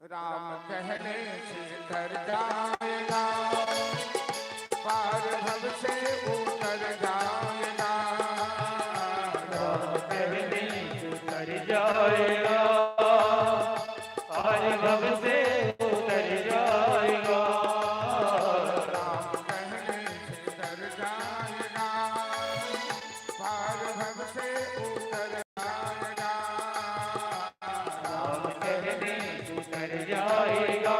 राम कहने से डर जाएगा, पार भव से उतर जाएगा। राम कहने से उतर जाएगा, पार भव से उतर जाएगा। राम कहने से डर जाएगा, पार भव से उतर जाएगा। राम कहने से उतर जाएगा,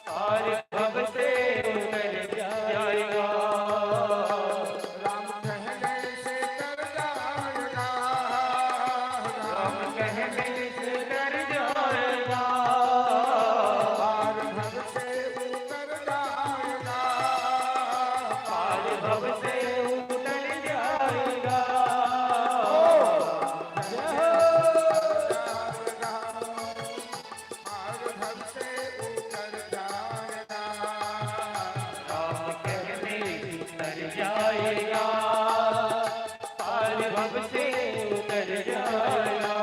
पार भव से उतर जाएगा। राम कहने से डर जाएगा, राम कहने से डर जाएगा, पार भव से उतर जाएगा। पार भव से उतर जाएगा। पार भव से उतर जाएगा। राम कहने से उतर जाएगा, पार भव से उतर जाएगा।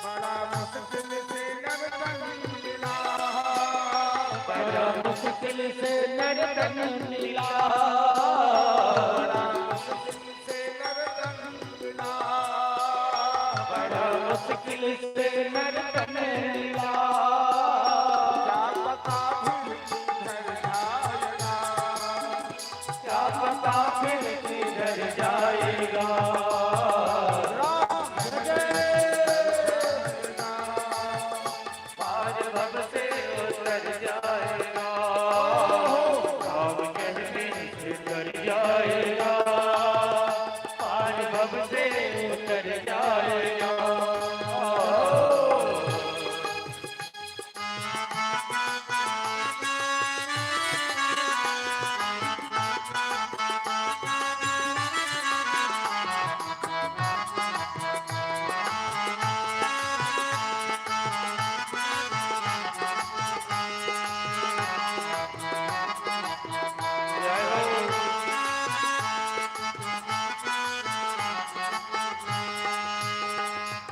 बड़ा मुश्किल से नर्तन मिला, बड़ा मुश्किल से नर्तन मिला, बड़ा मुश्किल से नर्तन मिला। बड़ा मुश्किल से नर्तन मिला। क्या पता फिर किधर जाएगा, क्या पता फिर किधर जाएगा। राम जगेगा। पार भव से उतर जाएगा, राम कहने से उतर जाएगा, पार भव से उतर जाएगा। जय हो।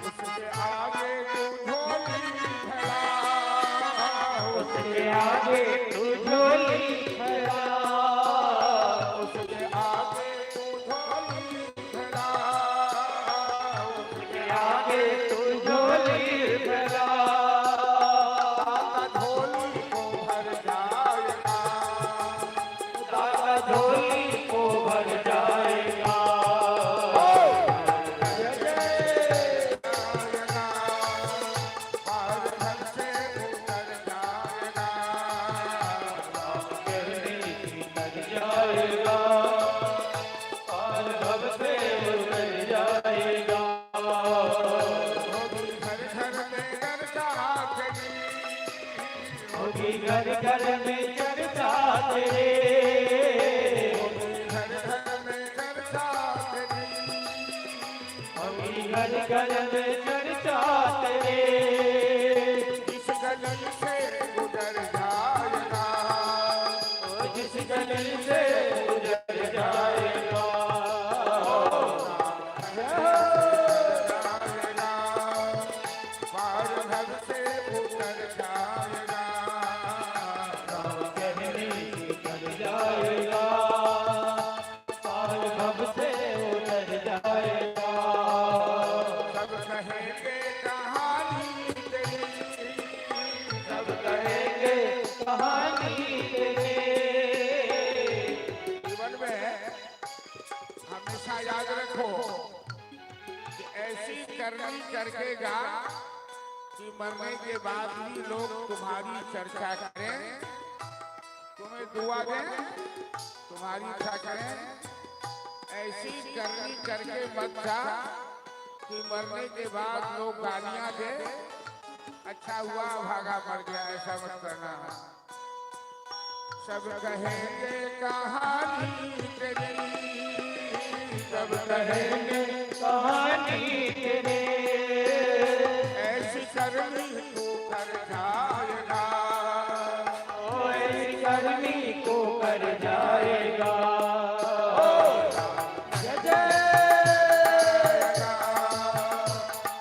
उसके आगे तू झोली फैला, उसके आगे तू झोली फैला, उसके आगे तू झोली फैला। उसके आगे तू झोली फैला। दाता झोली को भर जाएगा, दाता झोली को भर जाएगा। जाएगा। पार भव से उतर जाएगा। कहने से उतर जाएगा, पार भव से उतर जाएगा। होगी घर घर में चर्चा तेरी, होगी घर घर में चर्चा तेरे, घर घर में चर्चा तेरी। होगी घर घर में चर्चा तेरे। इस गगन से गुजर जाएगा, जिस गगन से गुजर जाएगा। जाएगा। पार भव से उतर जाएगा। राम कहने से उतर जाएगा, पार भव से उतर जाएगा। सब कहेंगे कहानी तेरी, सब कहेंगे कहानी तेरे, रखो कि ऐसी करनी करके जा कि मरने के बाद भी लोग तुम्हारी चर्चा करें, तुम्हें दुआ दें, तुम्हारी इच्छा करें। ऐसी करनी करके मत जा कि मरने के बाद लोग गालियां दे, अच्छा हुआ भागा मर गया, ऐसा मत करना। सब कहेंगे कहानी तेरी, सब कहेंगे कहानी तेरे, ऐसी करनी तू कर जाएगा, ओ ऐसी करनी को कर जाएगा। जय जय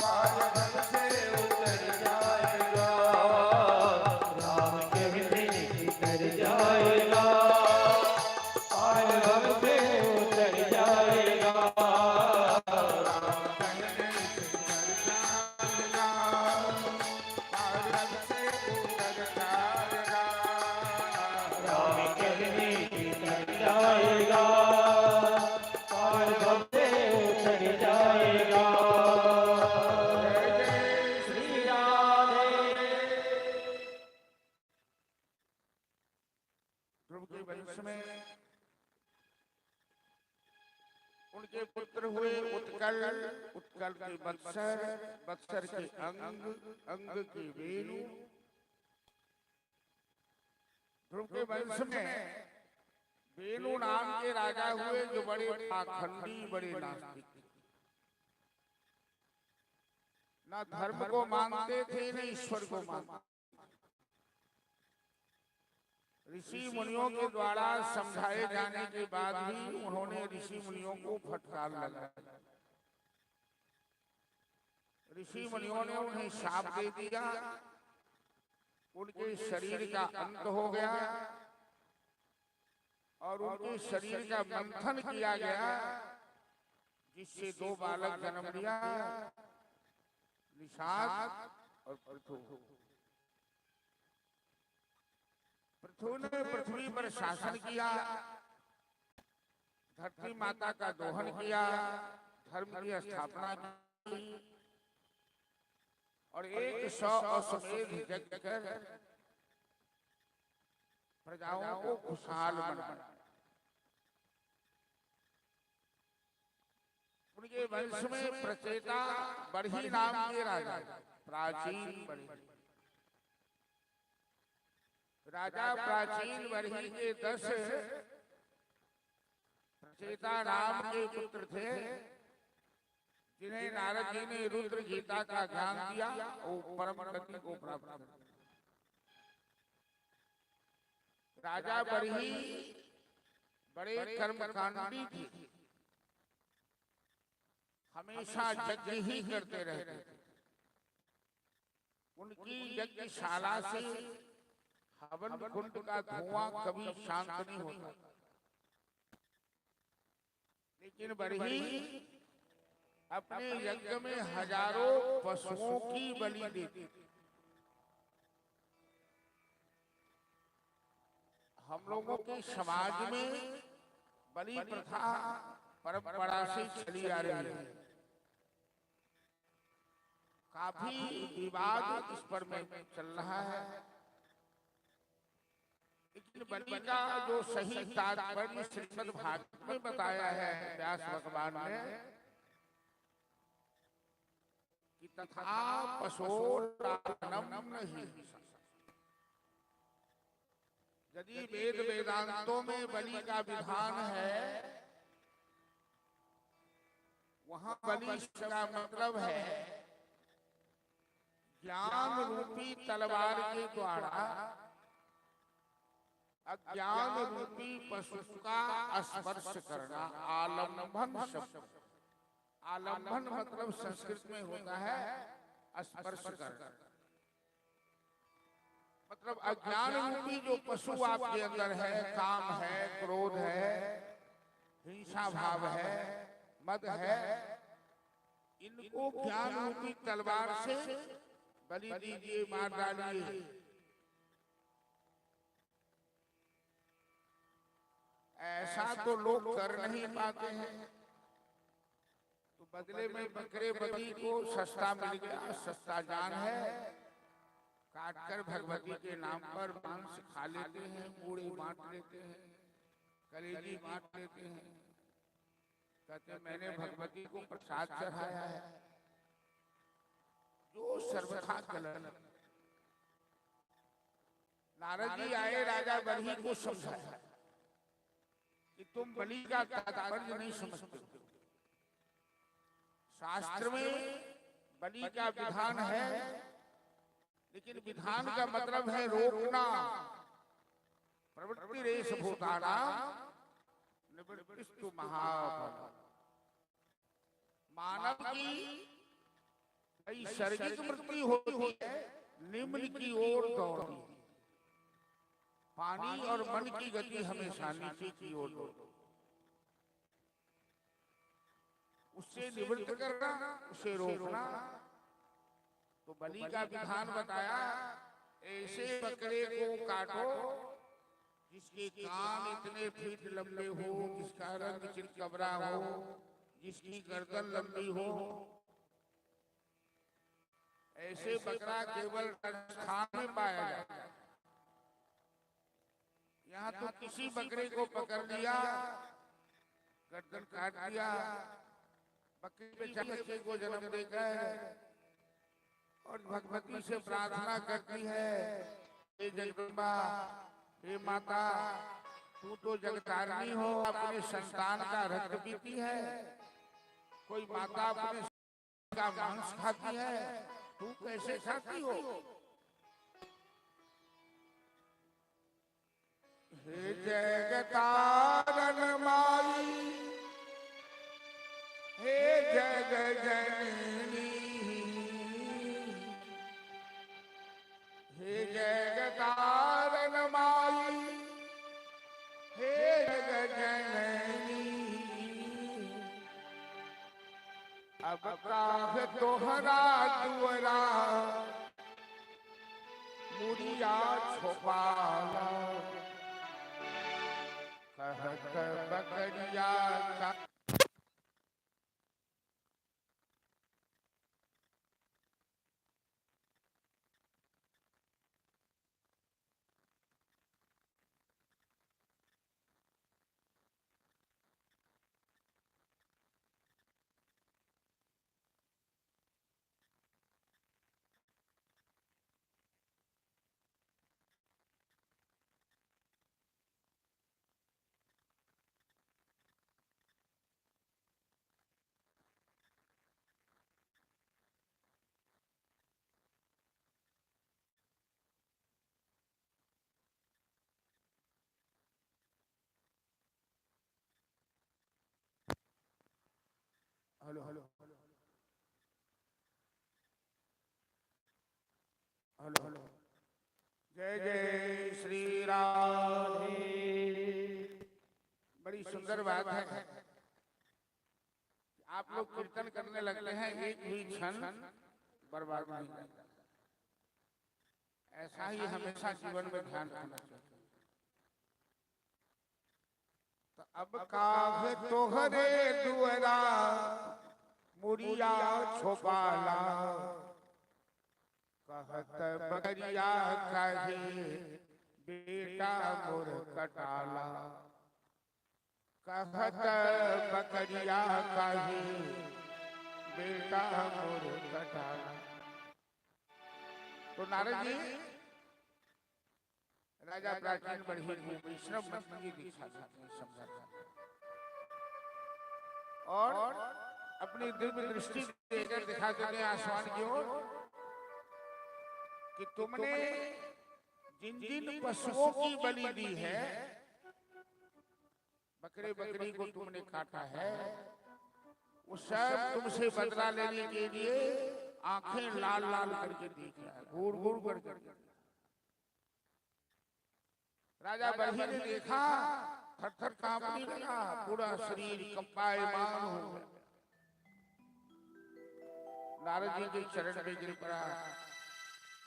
पागल से उतर जाएगा, राम कहने की कर जाएगा, पागल से उतर जाएगा। राम कहने की कर जाएगा, पागल से उतर जाएगा। श्री राधे। ध्रुव के वंश में उनके पुत्र हुए उत्कल, उत्कल के बत्सर, बत्सर के अंग, अंग के वेणु। ध्रुव के वंश में वेणु नाम के राजा हुए जो बड़े पाखंडी, बड़े नास्तिक, न धर्म को मानते थे न ईश्वर को मानते। ऋषि मुनियों के द्वारा समझाए जाने के बाद भी उन्होंने ऋषि मुनियों को फटकार लगाया। ऋषि मुनियों ने उन्हें शाप दे दिया, उनके शरीर का अंत हो गया और उनके शरीर का मंथन किया गया, जिससे दो बालक जन्म लिया, निषाद और पृथु। पृथु ने पृथ्वी पर शासन किया, धरती माता का दोहन किया, धर्म की स्थापना की और 100 अश्वमेध यज्ञ कर प्रजाओं को खुशहाल बनाया। उनके वंश में प्रचेता बरही नाम के राजा, प्राचीन बरही राजा, प्राचीन बरही के 10 प्रचेता नाम के पुत्र थे, जिन्हें नारद जी ने रुद्र गीता का ज्ञान दिया, वो परम गति को प्राप्त कर। राजा बरही बड़े कर्मकांडी थे, हमेशा यज्ञ ही करते रहते थे। उनकी यज्ञशाला से हवन कुंड का धुआं कभी शांत नहीं होता। लेकिन बरही अपने यज्ञ में हजारों पशुओं की बलि देते। हम लोगों के समाज में बलि प्रथा परंपरा से चली आ रही है। काफी विवाद इस पर में चल रहा है, लेकिन बलि का जो सही तात्पर्य श्रीमद् भागवत में बताया है व्यास भगवान ने कि तथा पशोरानम नहीं। यदि वेद वेदांतों में बलि का विधान है, वहां बलि का मतलब है ज्ञान रूपी तलवार के द्वारा अज्ञान रूपी पशु का स्पर्श करना। आलंबन शब्द, आलंबन मतलब संस्कृत में होता है स्पर्श करना। मतलब अज्ञान रूपी जो पशु आपके अंदर है, काम है, क्रोध है, हिंसा भाव है, मद है, इनको ज्ञान रूपी तलवार से बलि दीजिए, मार डालिए। ऐसा तो लोग कर नहीं पाते हैं। बदले में बकरे बकरी को सस्ता मिल गया, सस्ता जान है, काटकर भगवती के नाम पर मांस खा लेते हैं, मूड़ी बांट लेते हैं, कलेजी बांट लेते हैं, कहते मैंने भगवती को प्रसाद चढ़ाया है, जो सर्वथा गलत। नारद जी आए, राजा बलि को समझाया कि तुम बलि का तात्पर्य नहीं समझते। शास्त्र में बलि का विधान है, लेकिन विधान का मतलब है रोकना। प्रवृत्ति रेश भूताना निवृत्तिस्तु महाफल। मानव की नैसर्गिक मृत्यु होती है, निम्न की ओर दौड़ती है। पानी और मन की गति हमेशा नीचे की ओर दौड़ती है। उससे निवृत्त करना, उसे रोकना। तो बलि का विधान बताया, ऐसे बकरे को काटो जिसके कान इतने फीट लंबे हो, जिसका रंग चितकबरा हो, जिसकी गर्दन लंबी हो। ऐसे बकरा केवल राजस्थान में पाया जाता है। यहाँ तो किसी बकरे को पकड़ लिया, गर्दन काट दिया, बकरी बेचारे बच्चे को जन्म देकर और भगवती से प्रार्थना करती है, हे जगदम्बा, हे माता, तू तो जगतारिणी हो, अपने संतान का रक्त पीती है। कोई माता अपने का मांस खाती है, तू कैसे खाती हो? हे जगतारण माई, हे जग जननी, हे जगतारण माई, हे जग जननी। अब काह तोहरा दुअरा मुड़िया छुपाला, कहत बकरिया का। Hello hello hello hello. जय जय श्री राधे। बड़ी सुंदर बात है, आप लोग कीर्तन करने लगते हैं, एक भी क्षण बर्बाद नहीं करता। ऐसा ही हमेशा जीवन में ध्यान रखना चाहिए। तो अब काहे तोहरे दुअरा मुड़िया छुपाला, कहत बकरिया काहे बेटा मोर कटाला, कहत बकरिया काहे बेटा मोर कटाला। तो नारद जी राजा प्राचीन बढ़ी वैष्णव मत की दीक्षा समझा और अपनी दिव्य दृष्टि देकर दिखा देते हैं आसमान की ओर कि तुमने जिन जिन पशुओं की बलि दी है, बकरे बकरी को तुमने काटा है, वो सब तुमसे बदला लेने के लिए आंखें लाल लाल करके देख रहा है, घूर घूर करके। राजा बलि ने देखा, थर थर कांपने लगा, पूरा शरीर कंपायमान हो गया। नारद जी के चरण में गिर पड़ा,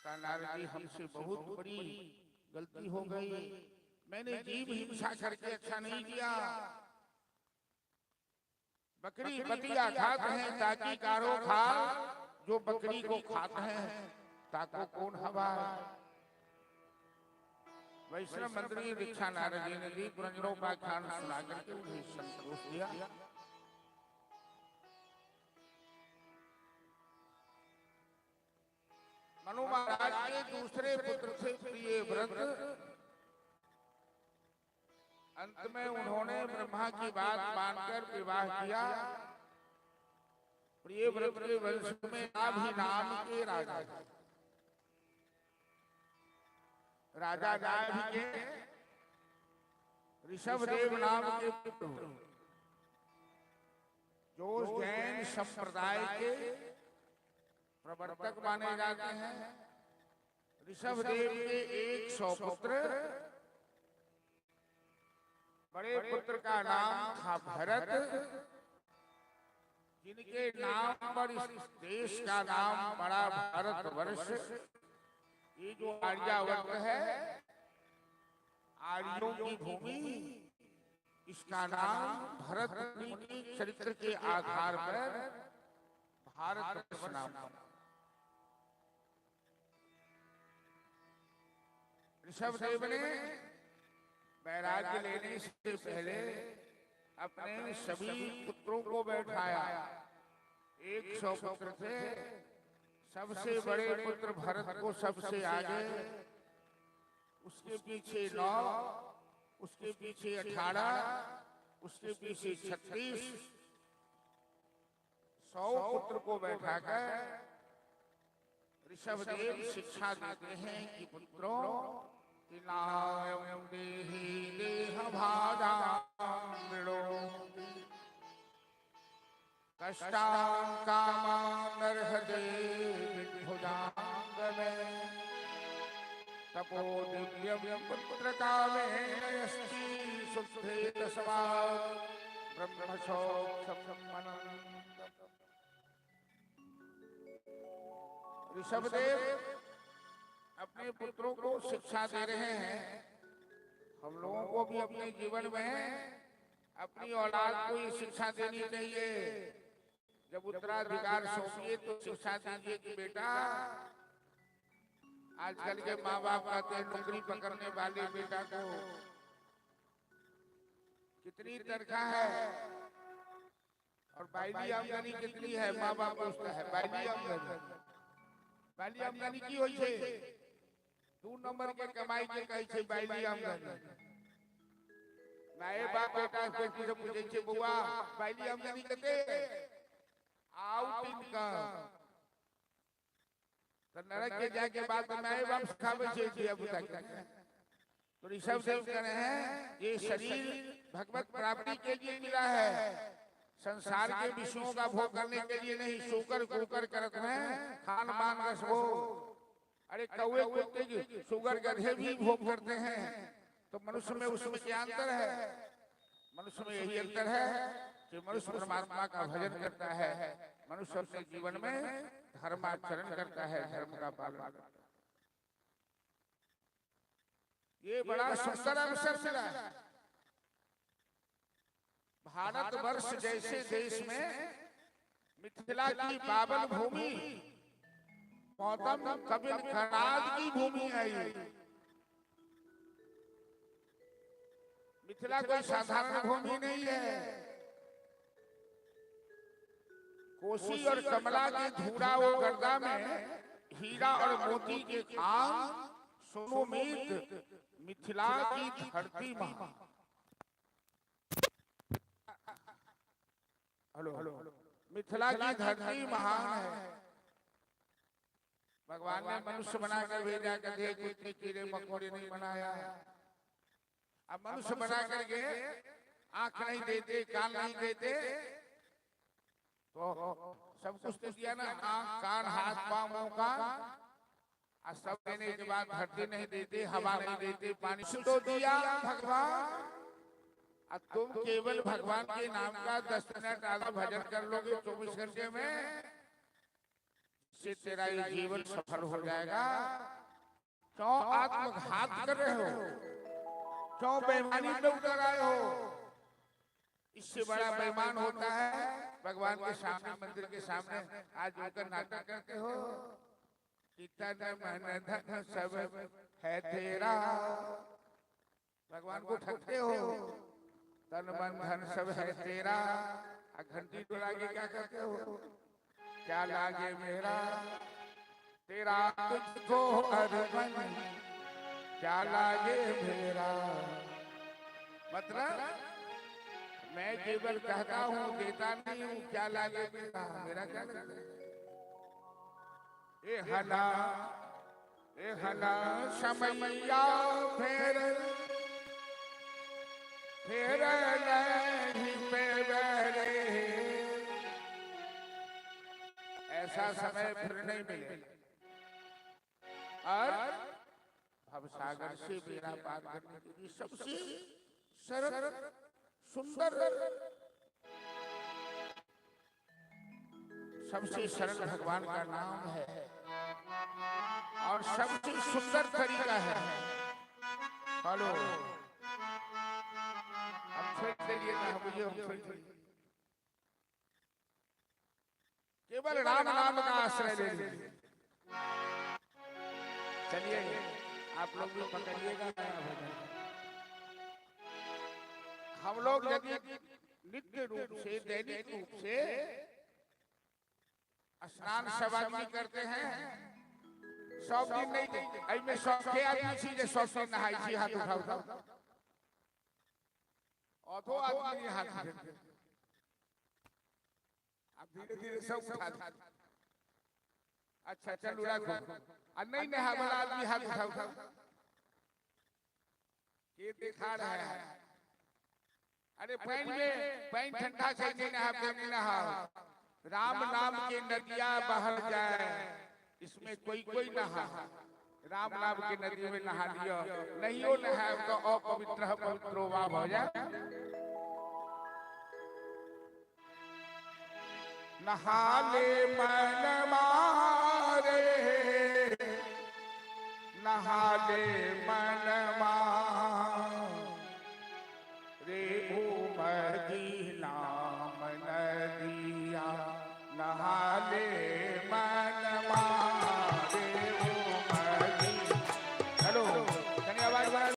कहा नारद जी हमसे बहुत बड़ी गलती हो गई, मैंने जीव हिंसा करके अच्छा नहीं किया। बकरी पतिया खाते हैं ताकि कारो खा, जो बकरी को खाते हैं ताको कौन हवा। वैष्णव मंत्री दीक्षा नारद जी ने दी, पुरंजरोपाख्यान सुना करके उन्हें संतोष दिया। मनु महाराज के दूसरे पुत्र थे प्रियव्रत। अंत में उन्होंने ब्रह्मा की बात मानकर विवाह किया। प्रियव्रत के वंश में नाभि नाम के राजा नाभि के ऋषभदेव नाम के पुत्र, जो जैन संप्रदाय के प्रवर्तक माने जाते हैं। ऋषभदेव के 100 पुत्र, बड़े पुत्र का नाम था भरत, जिनके नाम पर इस देश का नाम पड़ा भारतवर्ष। ये जो आर्यावर्त है, आर्यों की भूमि, इसका नाम भरत के चरित्र के आधार पर भारतवर्ष नाम पड़ा। ऋषभदेव ने वैराग्य लेने से पहले अपने सभी पुत्रों को बैठाया। 100 पुत्र थे। सबसे बड़े पुत्र भरत को सबसे आगे, उसके पीछे 9, उसके पीछे 18, उसके पीछे 36, 100 पुत्र को बैठाकर ऋषभदेव शिक्षा देते हैं कि पुत्रों, देहि देहभाजामृणो कष्टां कामान् नरहते भुजांगमे तपो दिव्यं पुत्रकामेन यस्ति शुद्धेत समात् ब्रह्मसौख्यमनन्तम्। ऋषभदेव अपने पुत्रों को शिक्षा दे रहे हैं। हम लोगों को भी अपने जीवन में अपनी औलाद को ये शिक्षा देनी चाहिए। जब उत्तराधिकार सौंपिए तो शिक्षा दीजिए कि बेटा, आजकल के माँ बाप कहते हैं नौकरी पकड़ने वाले बेटा को कितनी तनख्वाह है और बाइली आमदनी कितनी है। माँ बाप पूछता है बाइली आमदनी की होई छे, 2 नंबर के कमाई के कही छे बाइली आमदनी। माए बाप बेटा से पूछे छे बुआ बाइली आमदनी कते, आउट इनकम। तो नरक के जाके बाद माए बाप सिखावे छे दिया बुता के। तो ऋषभदेव कह रहे हैं ये शरीर भगवत प्राप्ति के लिए मिला है, संसार के विषयों का भोग करने के लिए नहीं। शुगर कुकर करते हैं, खान पान रस भोग। अरे कौवे कुत्ते शुगर गधे भी भोग करते हैं। तो मनुष्य में उसमें क्या अंतर है? मनुष्य में यही अंतर है कि मनुष्य परमात्मा का भजन करता है, मनुष्य अपने जीवन में धर्माचरण करता है, धर्म का पालन करता है। ये बड़ा सुंदर अवसर मिला है। भारतवर्ष जैसे देश में मिथिला की पावन भूमि, गौतम कबीर खराज की भूमि है ये। मिथिला कोई साधारण भूमि नहीं है। कोसी और कमला के धूरा वो गर्दा में हीरा और मोती के काम सोनोमीत मिथिला की धरती मां। हेलो, मिथिला की धरती महान है। भगवान ने मनुष्य बनाकर भेजा, गधे कुत्ते कीड़े मकोड़े नहीं बनाया। अब मनुष्य बना करके आंख नहीं देते, कान नहीं देते, तो सब कुछ तो दिया ना, आंख कान हाथ पांव मुंह का। और सब देने के बाद धरती नहीं देते, हवा नहीं देते, पानी तो दिया भगवान। अब तुम केवल भगवान के नाम का 10 मिनट आधा भजन कर लोगे 24 घंटे में, से तेरा ये जीवन सफल हो जाएगा। क्यों आत्मघात कर रहे हो? क्यों बेईमानी में उतर आए हो? इससे बड़ा बेईमान होता है भगवान के सामने, मंदिर के सामने आज होकर नाटक करते हो। कितना मन धन सब है तेरा, भगवान को ठगते हो। तन मन धन सब है तेरा, घंटी डोला के क्या करते हो? क्या लागे मेरा तेरा तुझको अर्पण, क्या लागे मेरा। मतलब मैं केवल कहता हूँ, देता नहीं हूँ। क्या लागे मेरा, मेरा क्या लगता है? ए हला समैया फेर फेर नहीं पेवरे, ऐसा समय फिर नहीं मिले। और भवसागर से बेड़ा पार करने के लिए सबसे सरल सुंदर, सबसे सरल भगवान का नाम है और सबसे सुंदर तरीका है। हेलो, अब छोड़ देंगे ना मुझे, हम छोड़ देंगे। केवल राम नाम का आश्रय ले लीजिए। चलिए आप लोग भी पकड़िएगा नया भजन। हम लोग यदि नित्य रूप से, दैनिक रूप से स्नान शवानी करते हैं, 100 दिन नहीं, ऐमें 100 आदमी चीजें 100 दिन नहाई छी, हाथ उठाओ अथो आदमी हाथ उठाते, अब धीरे धीरे सब उठा। अच्छा चलो रखो, और नहीं नहा वाला आदमी हाथ उठाओ। ये दिखा रहा है, अरे पैन ठंडा चाहिए, नहीं नहा। राम नाम की नदियां बह जाए, इसमें कोई नहा। राम नाम की नदी में नहा लियो, नहीं हो नहा तो अपवित्र पवित्रो वा हो जाए। नहा ले मन मारे, नहा ले मन मारे, उमगी नाम नदिया, नहा ले मन मारे उमगी। हेलो, कहीं आवाज बना।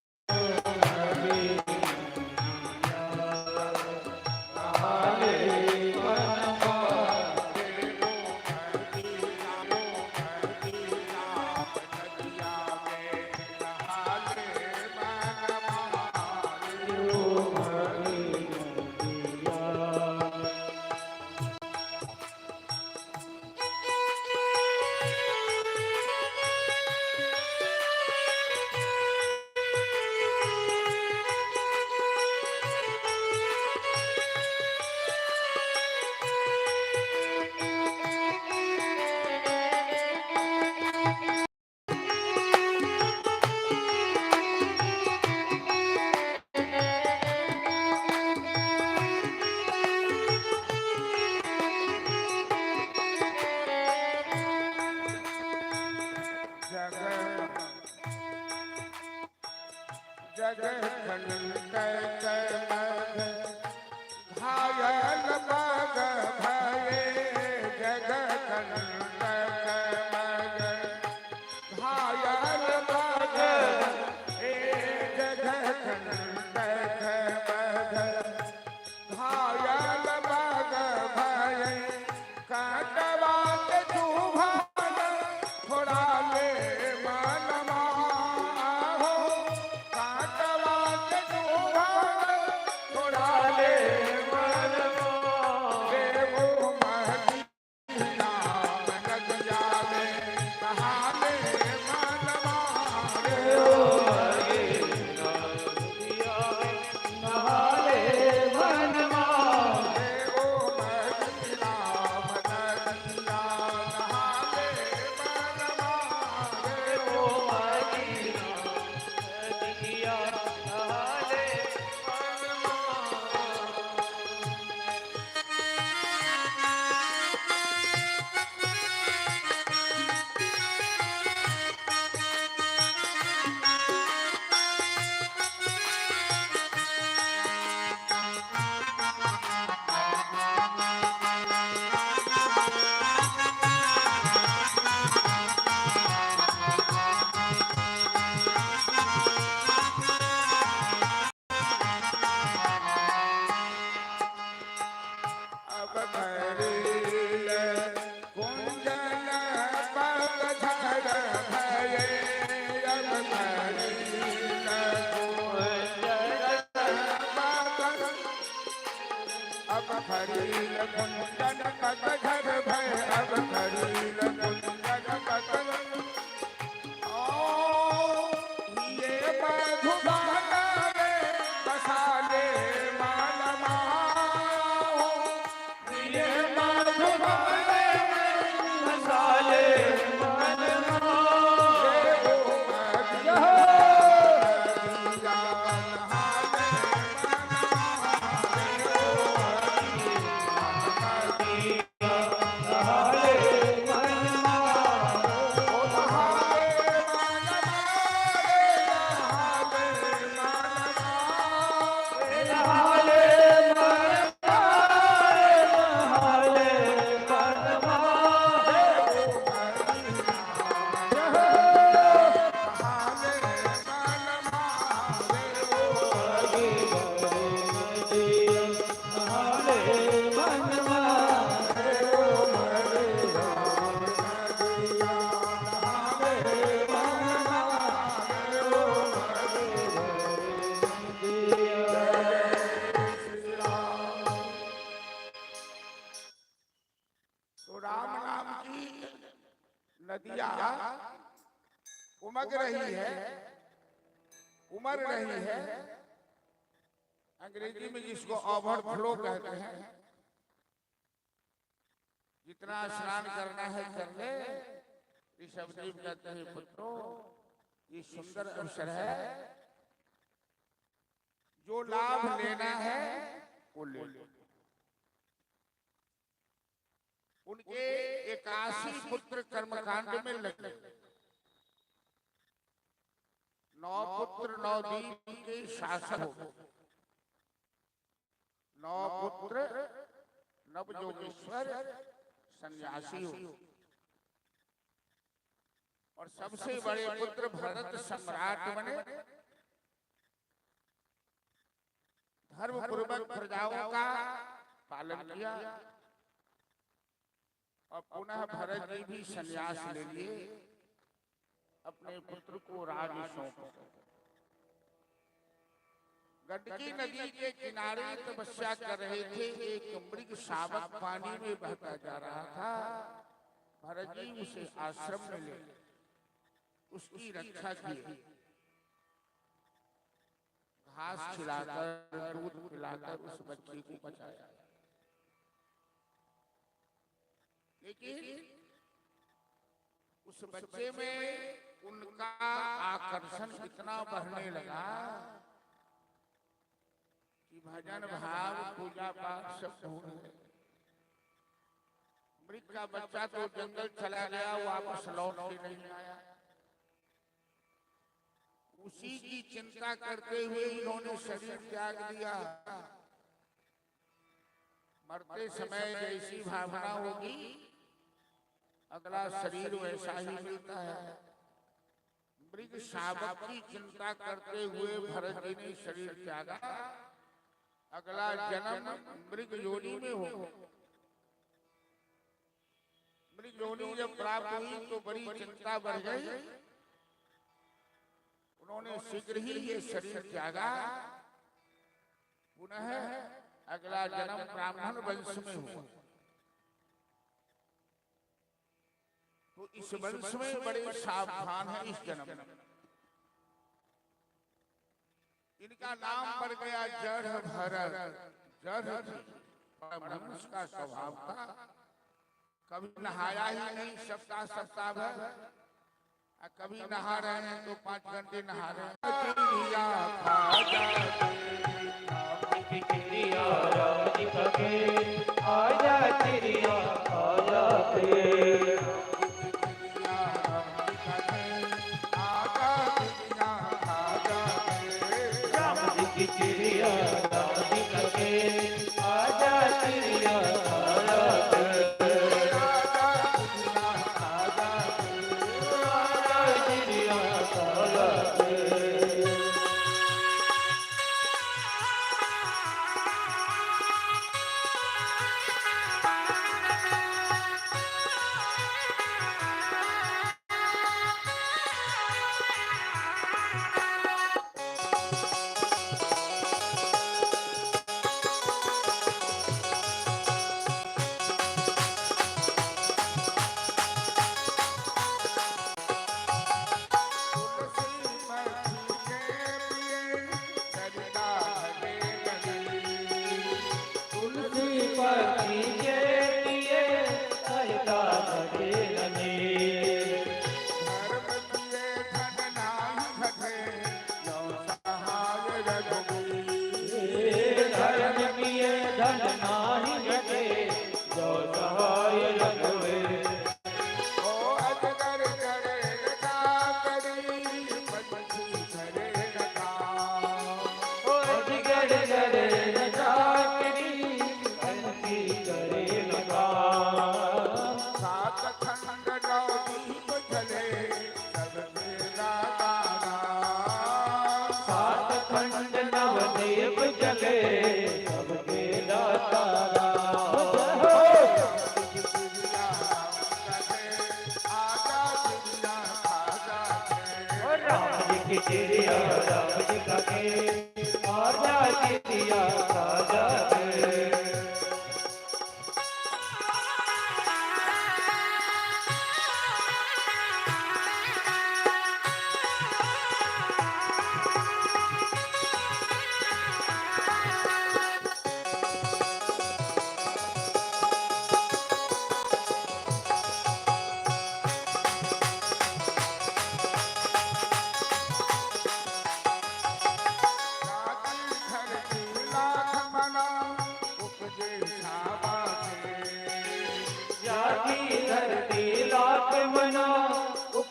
उमग रही है, उमर रही है, अंग्रेजी में जिसको ओवरफ्लो कहते हैं। जितना स्नान करना है कर ले। ऋषभदेव कहते हैं पुत्रो ये सुंदर अवसर है, जो लाभ लेना है वो ले लो। उनके 81 पुत्र कर्मकांड में लगे, 9 पुत्र 9 द्वीप के शासक हो, 9 पुत्र नवयोगेश्वर सन्यासी हो, और सबसे बड़े पुत्र भरत सम्राट बने, धर्म पूर्वक प्रजाओं का पालन किया, और पुनः भरत जी भी संन्यास ले लिए, अपने पुत्र को राज सौंप। गंडकी नदी के किनारे तपस्या कर रहे थे, एक मृग शावक पानी में बहता जा रहा था। भरत जी उसे आश्रम में ले उसकी रक्षा की, घास खिलाकर दूध पिलाकर उस बच्चे को बचाया। लेकिन उस बच्चे में उनका आकर्षण इतना बढ़ने लगा कि भजन भाव पूजा पाठ सब भूल गए। मृग का बच्चा तो जंगल चला गया, वापस लौट के नहीं आया। उसी की चिंता करते हुए उन्होंने शरीर त्याग दिया। मरते समय जैसी भावना होगी अगला शरीर वैसा ही मिलता है। मृग शावक की चिंता करते हुए भरत जी ने शरीर त्यागा। अगला जन्म मृग योनि में हो। मृग योनि जब प्राप्त हुई तो बड़ी चिंता बढ़ गई। उन्होंने शीघ्र ही ये शरीर त्यागा। पुनः अगला जन्म ब्राह्मण वंश में हुआ। तो इस वंश में बड़े सावधान है इस जन्म में। इनका नाम पड़ गया जड़ भरत। जड़ मनुष्य का स्वभाव था, कभी नहाया ही नहीं सप्ताह सप्ताह भर, कभी नहा रहे हैं तो 5 घंटे नहा रहे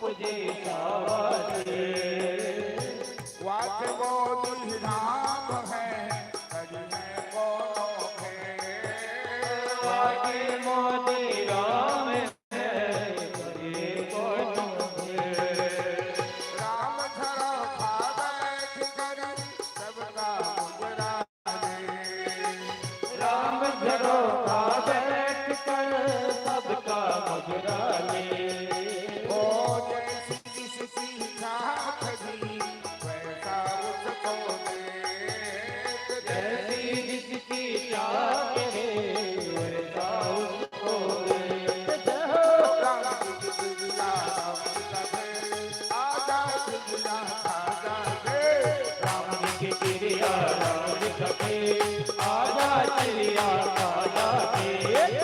उपजे सावरे वाच बोधि धाम है हरि है कोनो भेद। वाजे मोदी राम है हरे कोनो भेद। राम धरो भावैठ करि सबका मुजरारे। राम धरो का बैठ कर सबका मुजराले। ओ जैसी जिसकी चाहत थी वैसा उसको दे। जैसी जिसकी चाह है वैसा उसको दे। राम जी की लीला राम का भेद, आजा खिला खाजा दे। राम जी की क्रिया राम जी सके आजा चिड़िया आजा के।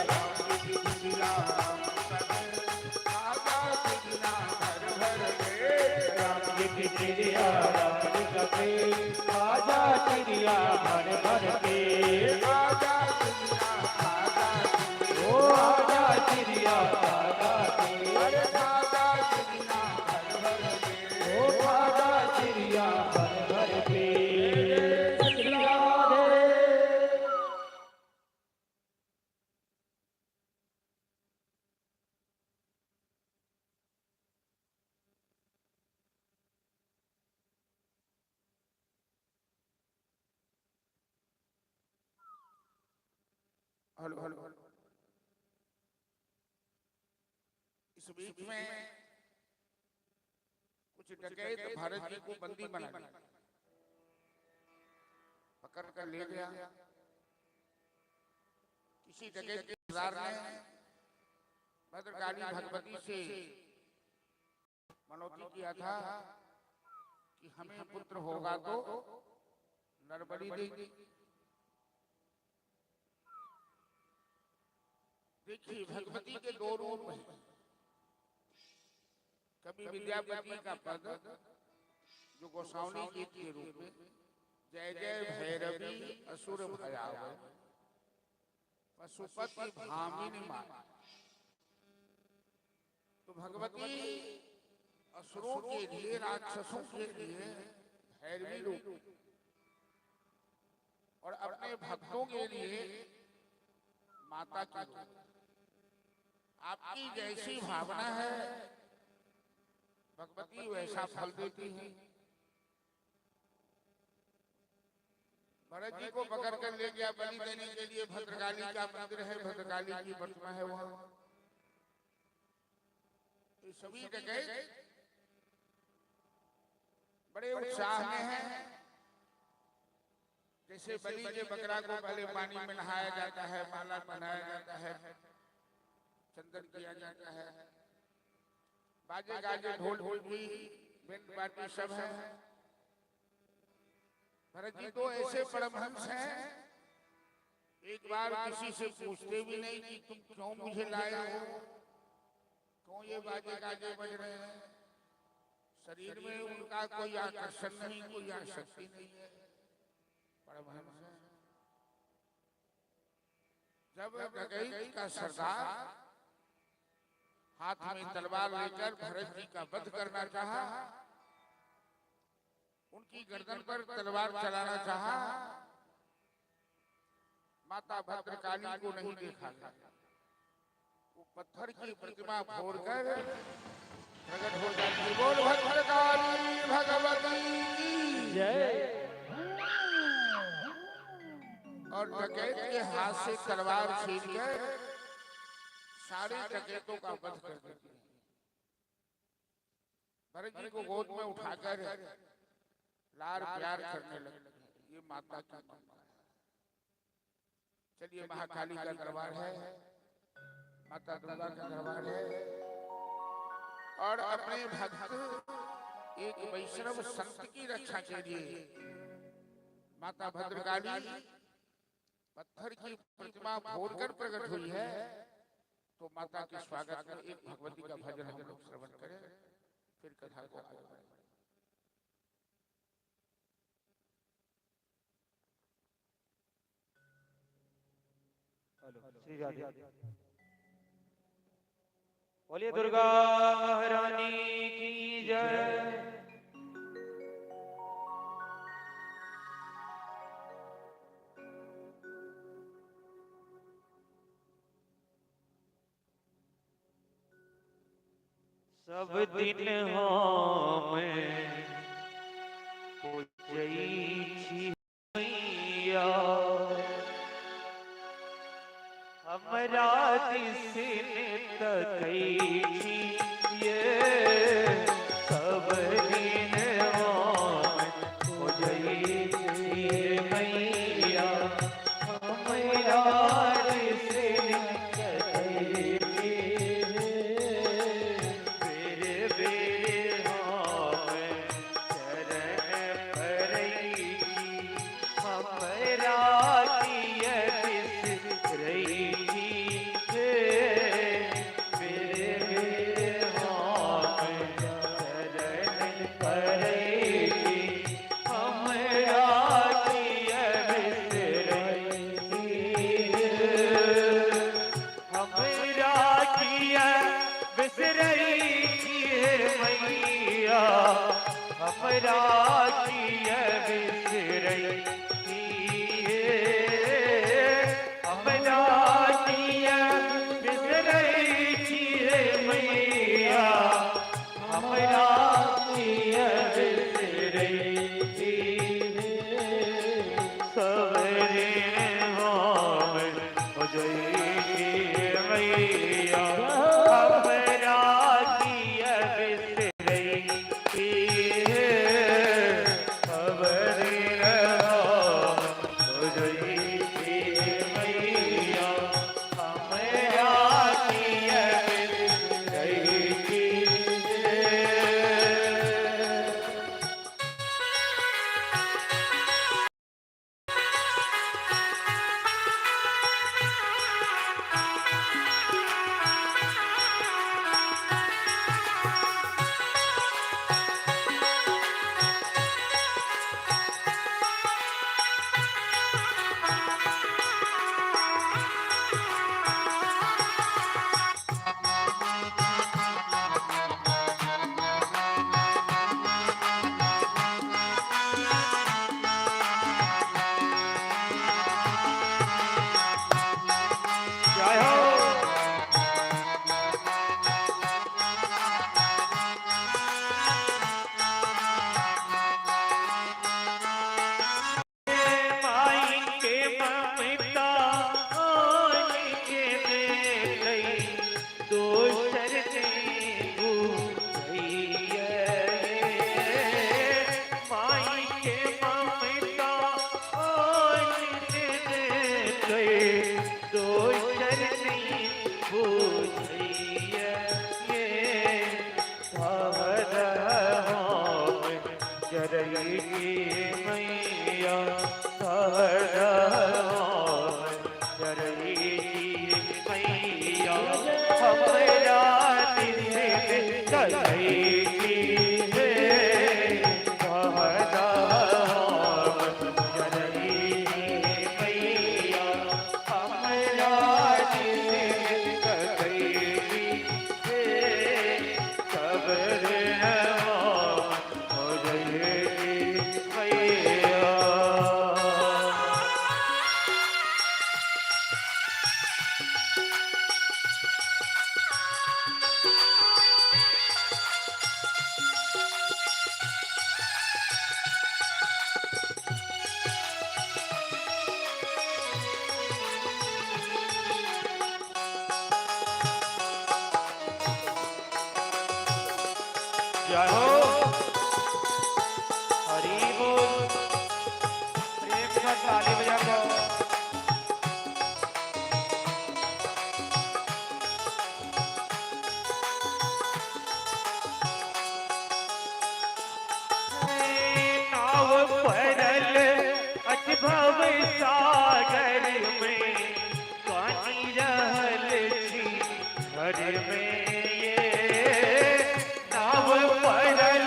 राम जी की लीला राम का भेद, आजा खिला घर भर दे। राम जी की क्रिया राम जी सके आजा चिड़िया भर भर के। आजा खिला खाजा दे। ओ आजा चिड़िया आजा के। अरे खाजा खिला घर भर दे। ओ आजा चिड़िया भर भर के। राधे। Hello hello. इस बीच में कुछ डकैत भारत जी को बंदी बना लिया, पकड़ कर ले गया। किसी डकैत के सरदार ने भद्रकाली भगवती से मनौती किया था कि हमें पुत्र होगा तो नरबलि देंगे। देखिए भगवती के दो रूप हैं। कभी विद्यापति का पद जो गोसाउनी गीत के रूप में जय जय भैरवी असुर भयावह पशुपति भामिनी मार। तो भगवती असुरों के लिए राक्षसों के लिए भैरवी रूप और अपने भक्तों के लिए माता की रूप। आपकी जैसी भावना है भगवती वैसा फल देती है। भरत जी को पकड़ कर ले गया बलि देने के लिए। भद्रकाली का मंदिर है, भद्रकाली की प्रतिमा है वहां। तो सभी डकैत बड़े उत्साह में हैं। जैसे बलि के बकरा को पहले पानी में नहाया जाता है, माला पहनाया जाता है, चंदन किया जाता है, बाजे गाजे ढोल ढोल भी बैंड पार्टी सब है। भरत जी तो ऐसे परमहंस हैं, एक बार किसी से पूछते भी नहीं कि तुम क्यों मुझे लाए हो, क्यों ये बाजे गाजे बज रहे हैं। शरीर में उनका कोई आकर्षण नहीं, कोई आसक्ति नहीं है, परमहंस है। जब डकैत का सरदार हाथ में तलवार लेकर भरत जी का वध करना चाहा, उनकी गर्दन पर तलवार चलाना चाहा, माता भद्रकाली को नहीं देखा गया। वो पत्थर की प्रतिमा फोड़कर प्रकट हो जाती है। बोल भद्रकाली भगवती की जय। और डकैत के हाथ से तलवार छीनकर सारे डकैतों का वध कर देती है। भरत जी को गोद में उठाकर लार प्यार करने लगते हैं। ये माता की ममता है। चलिए महाकाली का दरबार है, माता दुर्गा का दरबार है, और अपने भक्त एक वैष्णव संत की रक्षा के लिए माता भद्रकाली पत्थर की प्रतिमा फोड़कर प्रकट हुई है। तो माता के स्वागत में एक भगवती का भजन हम लोग श्रवण करें, फिर कथा को आगे बढ़ाएं। श्री राधे। बोलिए दुर्गा महारानी की जय। सब दिन हम पूजै छी मैया, हमरा दिसिन तकै छी ये। सब दिन हम पूजै छी मैया, हमरा दिसिन तकै छी। बेर बेर हम चरण परै छी, हमरा किए बिसरै छी। बेर बेर हम चरण परै छी, हमरा किए बिसरै छी। हमरा किए बिसरै छियै मैया, हमरा किए बिसरै छियै। हमरा किए बिसरै छियै मैया, हमरा किए बिसरै छियै। सवेरे हम पूजै छी मैया, हमरा किए बिसरै छियै। सवेरे हम पूजै छी मैया, हमरा किए बिसरै छियै। जय हो। माई के ममता के देलै, दोसर नहीं बुझैया। माई के ममता के देलै, दोसर नहीं बुझैया। जरई मैया, जरई मैया, हमरा दिसिन तकै छी। जरई मैया, हमरा दिसिन तकै छी। सवेरे हम पूजै छी मैया। जय हो। हरि बोल। प्रेम से ताली बजा दो। नाव परल अजभव सागर में, पानी रहल छी घर में। ये नाव परल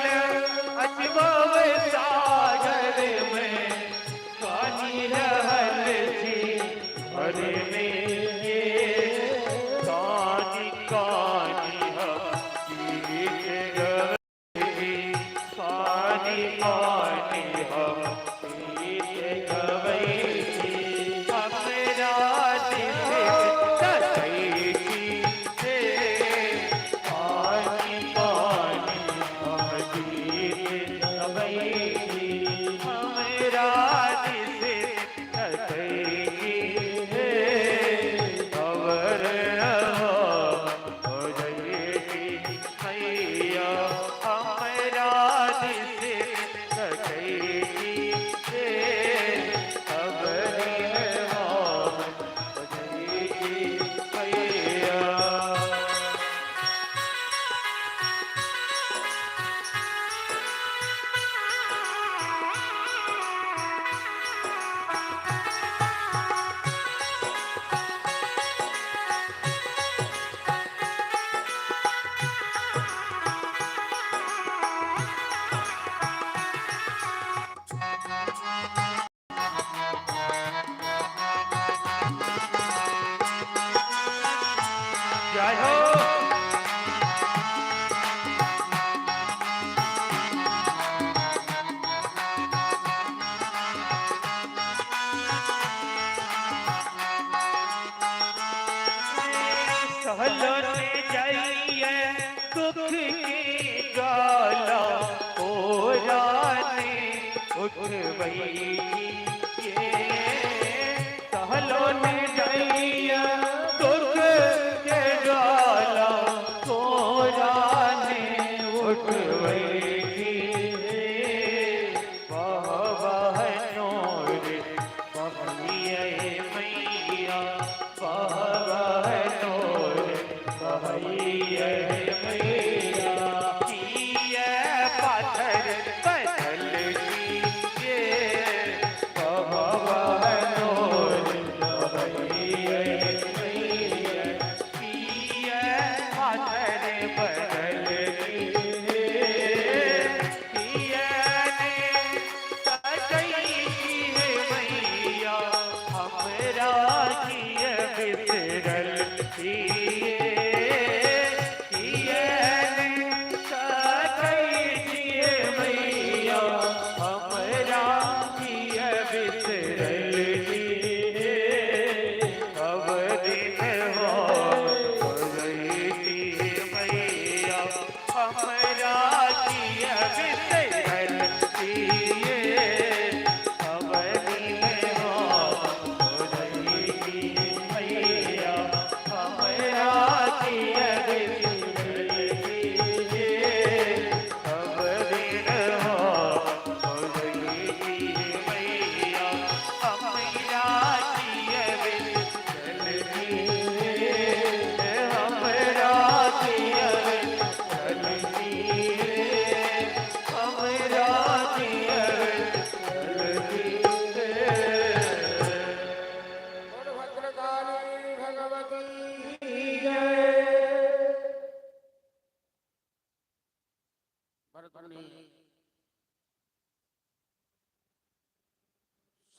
उठवई ये कहलो ने दैया दुख के ज्वाला तोरा ने उठवई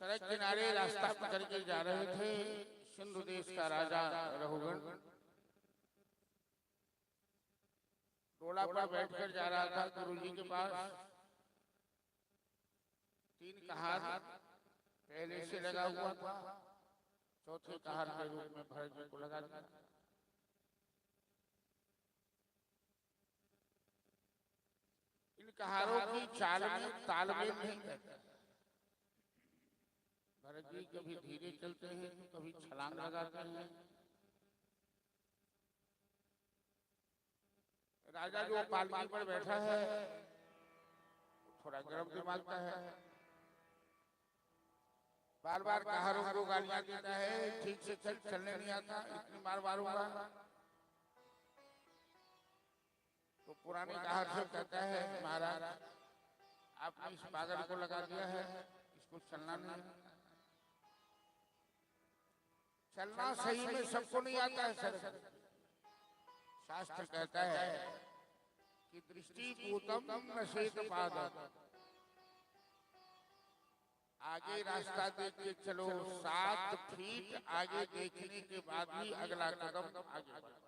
सड़क किनारे रास्ता पकड़ के जा रहे थे। सिंधु देश का राजा रघुगण घोड़ा पर बैठकर जा रहा था। गुरुजी के पास 3 कहार पहले से लगा हुआ था। चौथे कहार के रूप में भरत जी को लगा दिया। इन कहारों की चाल में तालमेल नहीं रहता। भरत जी कभी धीरे चलते हैं तो कभी छलांग लगाते हैं। राजा जो पालकी पर बैठा है थोड़ा गर्म दिमाग का है। बार बार कहारों को गालियां देता है, ठीक से चलने नहीं आता, इतनी बार मारूंगा। तो पुराने कहार से कहता है महाराज आपने इस पागल को लगा दिया है, इसको चलना नहीं। चलना सही में सबको नहीं आता है सर। शास्त्र कहता है कि दृष्टि भूतम नशेत पादम। आगे रास्ता देख के चलो, 7 फीट आगे देखने के बाद ही अगला कदम आगे बढ़ो।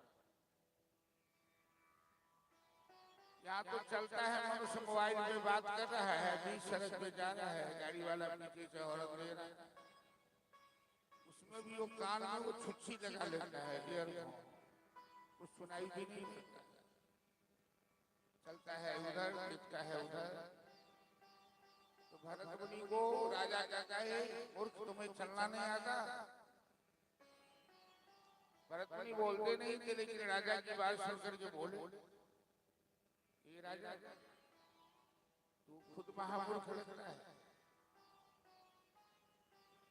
यहाँ तो चलता है मनुष्य मोबाइल में बात कर रहा है, बीच सड़क पे जा रहा है, गाड़ी वाला पीछे से औरत ले रहा है, उसमें भी वो कान में वो छुच्छी लगा लेता है, ईयरफोन, कुछ सुनाई भी नहीं देता। चलता है उधर, दिखता है उधर। तो भरत मुनि को राजा कहता है मूर्ख तुम्हें चलना नहीं आता। भरत मुनि बोलते नहीं थे, लेकिन राजा की बात सुनकर के बोले ये राजा तू खुद महामूर्ख लगता है,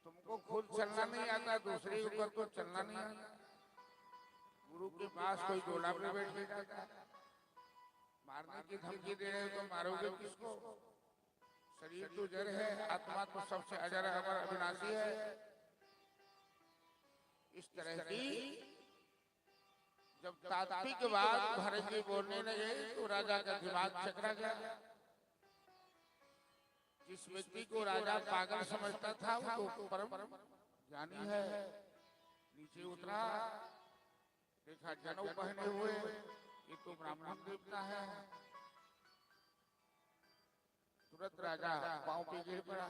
तुमको खुद चलना नहीं आता, दूसरे के ऊपर को चलना नहीं आता। गुरु के पास कोई डोला पे बैठ के जाता है, मारने की धमकी दे रहे हो तो मारोगे किसको? शरीर तो जड़ है, आत्मा तो सबसे अजर अमर अविनाशी है। इस तरह की जब तात्विक बात भरत जी बोलने लगे तो राजा का दिमाग चकरा गया। जिस व्यक्ति को राजा पागल समझता था वो तो परम ज्ञानी है। नीचे उतरा, देखा जनेऊ पहने हुए, ये तो ब्राह्मण देवता है। तुरंत राजा पांव पे गिर पड़ा,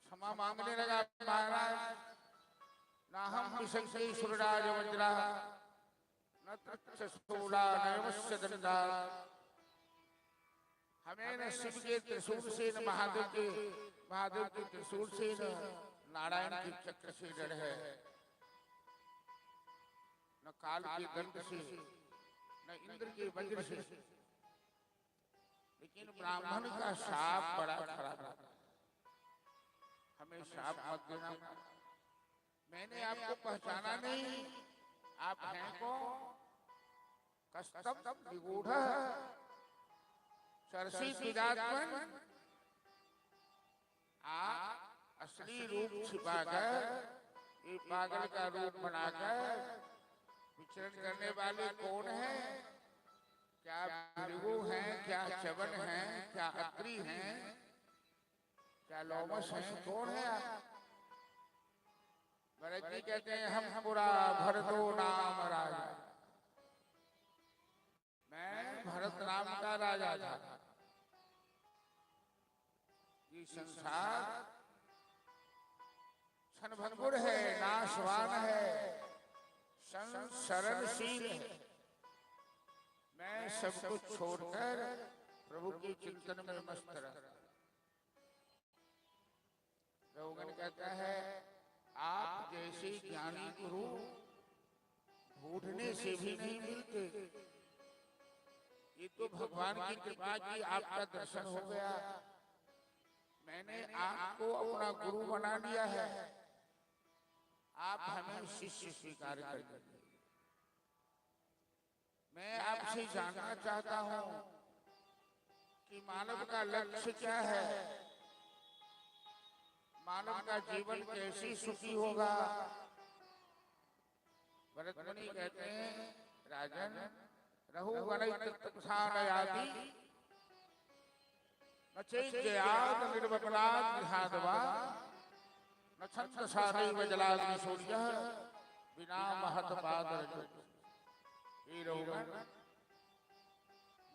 क्षमा मांगने लगा। महाराज ना हम विशंसे सुरराज वज्रा न तक्षसूला नयमस्य दंडा। हमें न शिव के त्रिशूल से, न महादेव के त्रिशूल से, न नारायण के चक्र से डर है, न काल के दंड से, न इंद्र के वज्र से। लेकिन ब्राह्मण का शाप बड़ा खराब है, हमें शाप मत देना। मैंने आपको पहचाना नहीं, आप हैं कौन? कस्तम निगूढ़ सरसी विराजमान, आप असली रूप छिपाकर, ये पागल का रूप बनाकर विचरण करने वाले कौन हैं? क्या भृगु हैं, क्या च्यवन हैं, क्या अत्रि हैं, क्या लोमश हैं, कौन है आप? भरत जी कहते हैं हम पुरा भरतो नाम राजा, मैं भरत नाम का राजा था। ये संसार क्षणभंगुर है, नाशवान है, संसरणशील है। मैं सब कुछ छोड़कर प्रभु के चिंतन में मस्त रहता। रघुगण कहता है आप जैसे ज्ञानी गुरु ढूंढने से भी नहीं मिलते। ये तो भगवान की कृपा की आपका दर्शन हो गया, मैंने आपको अपना गुरु बना लिया है, आप हमें शिष्य स्वीकार कर लीजिए। मैं आपसे जानना चाहता हूं कि मानव का लक्ष्य क्या है, मानव का जीवन कैसे सुखी होगा। भरत मुनि कहते हैं राजन रहु गणितसानयाति न चैद्याद निर्वपलाद विहादवा न छंदसादैव जलाग्नि सूर्यः बिना महत पादरज। हे रघुगण,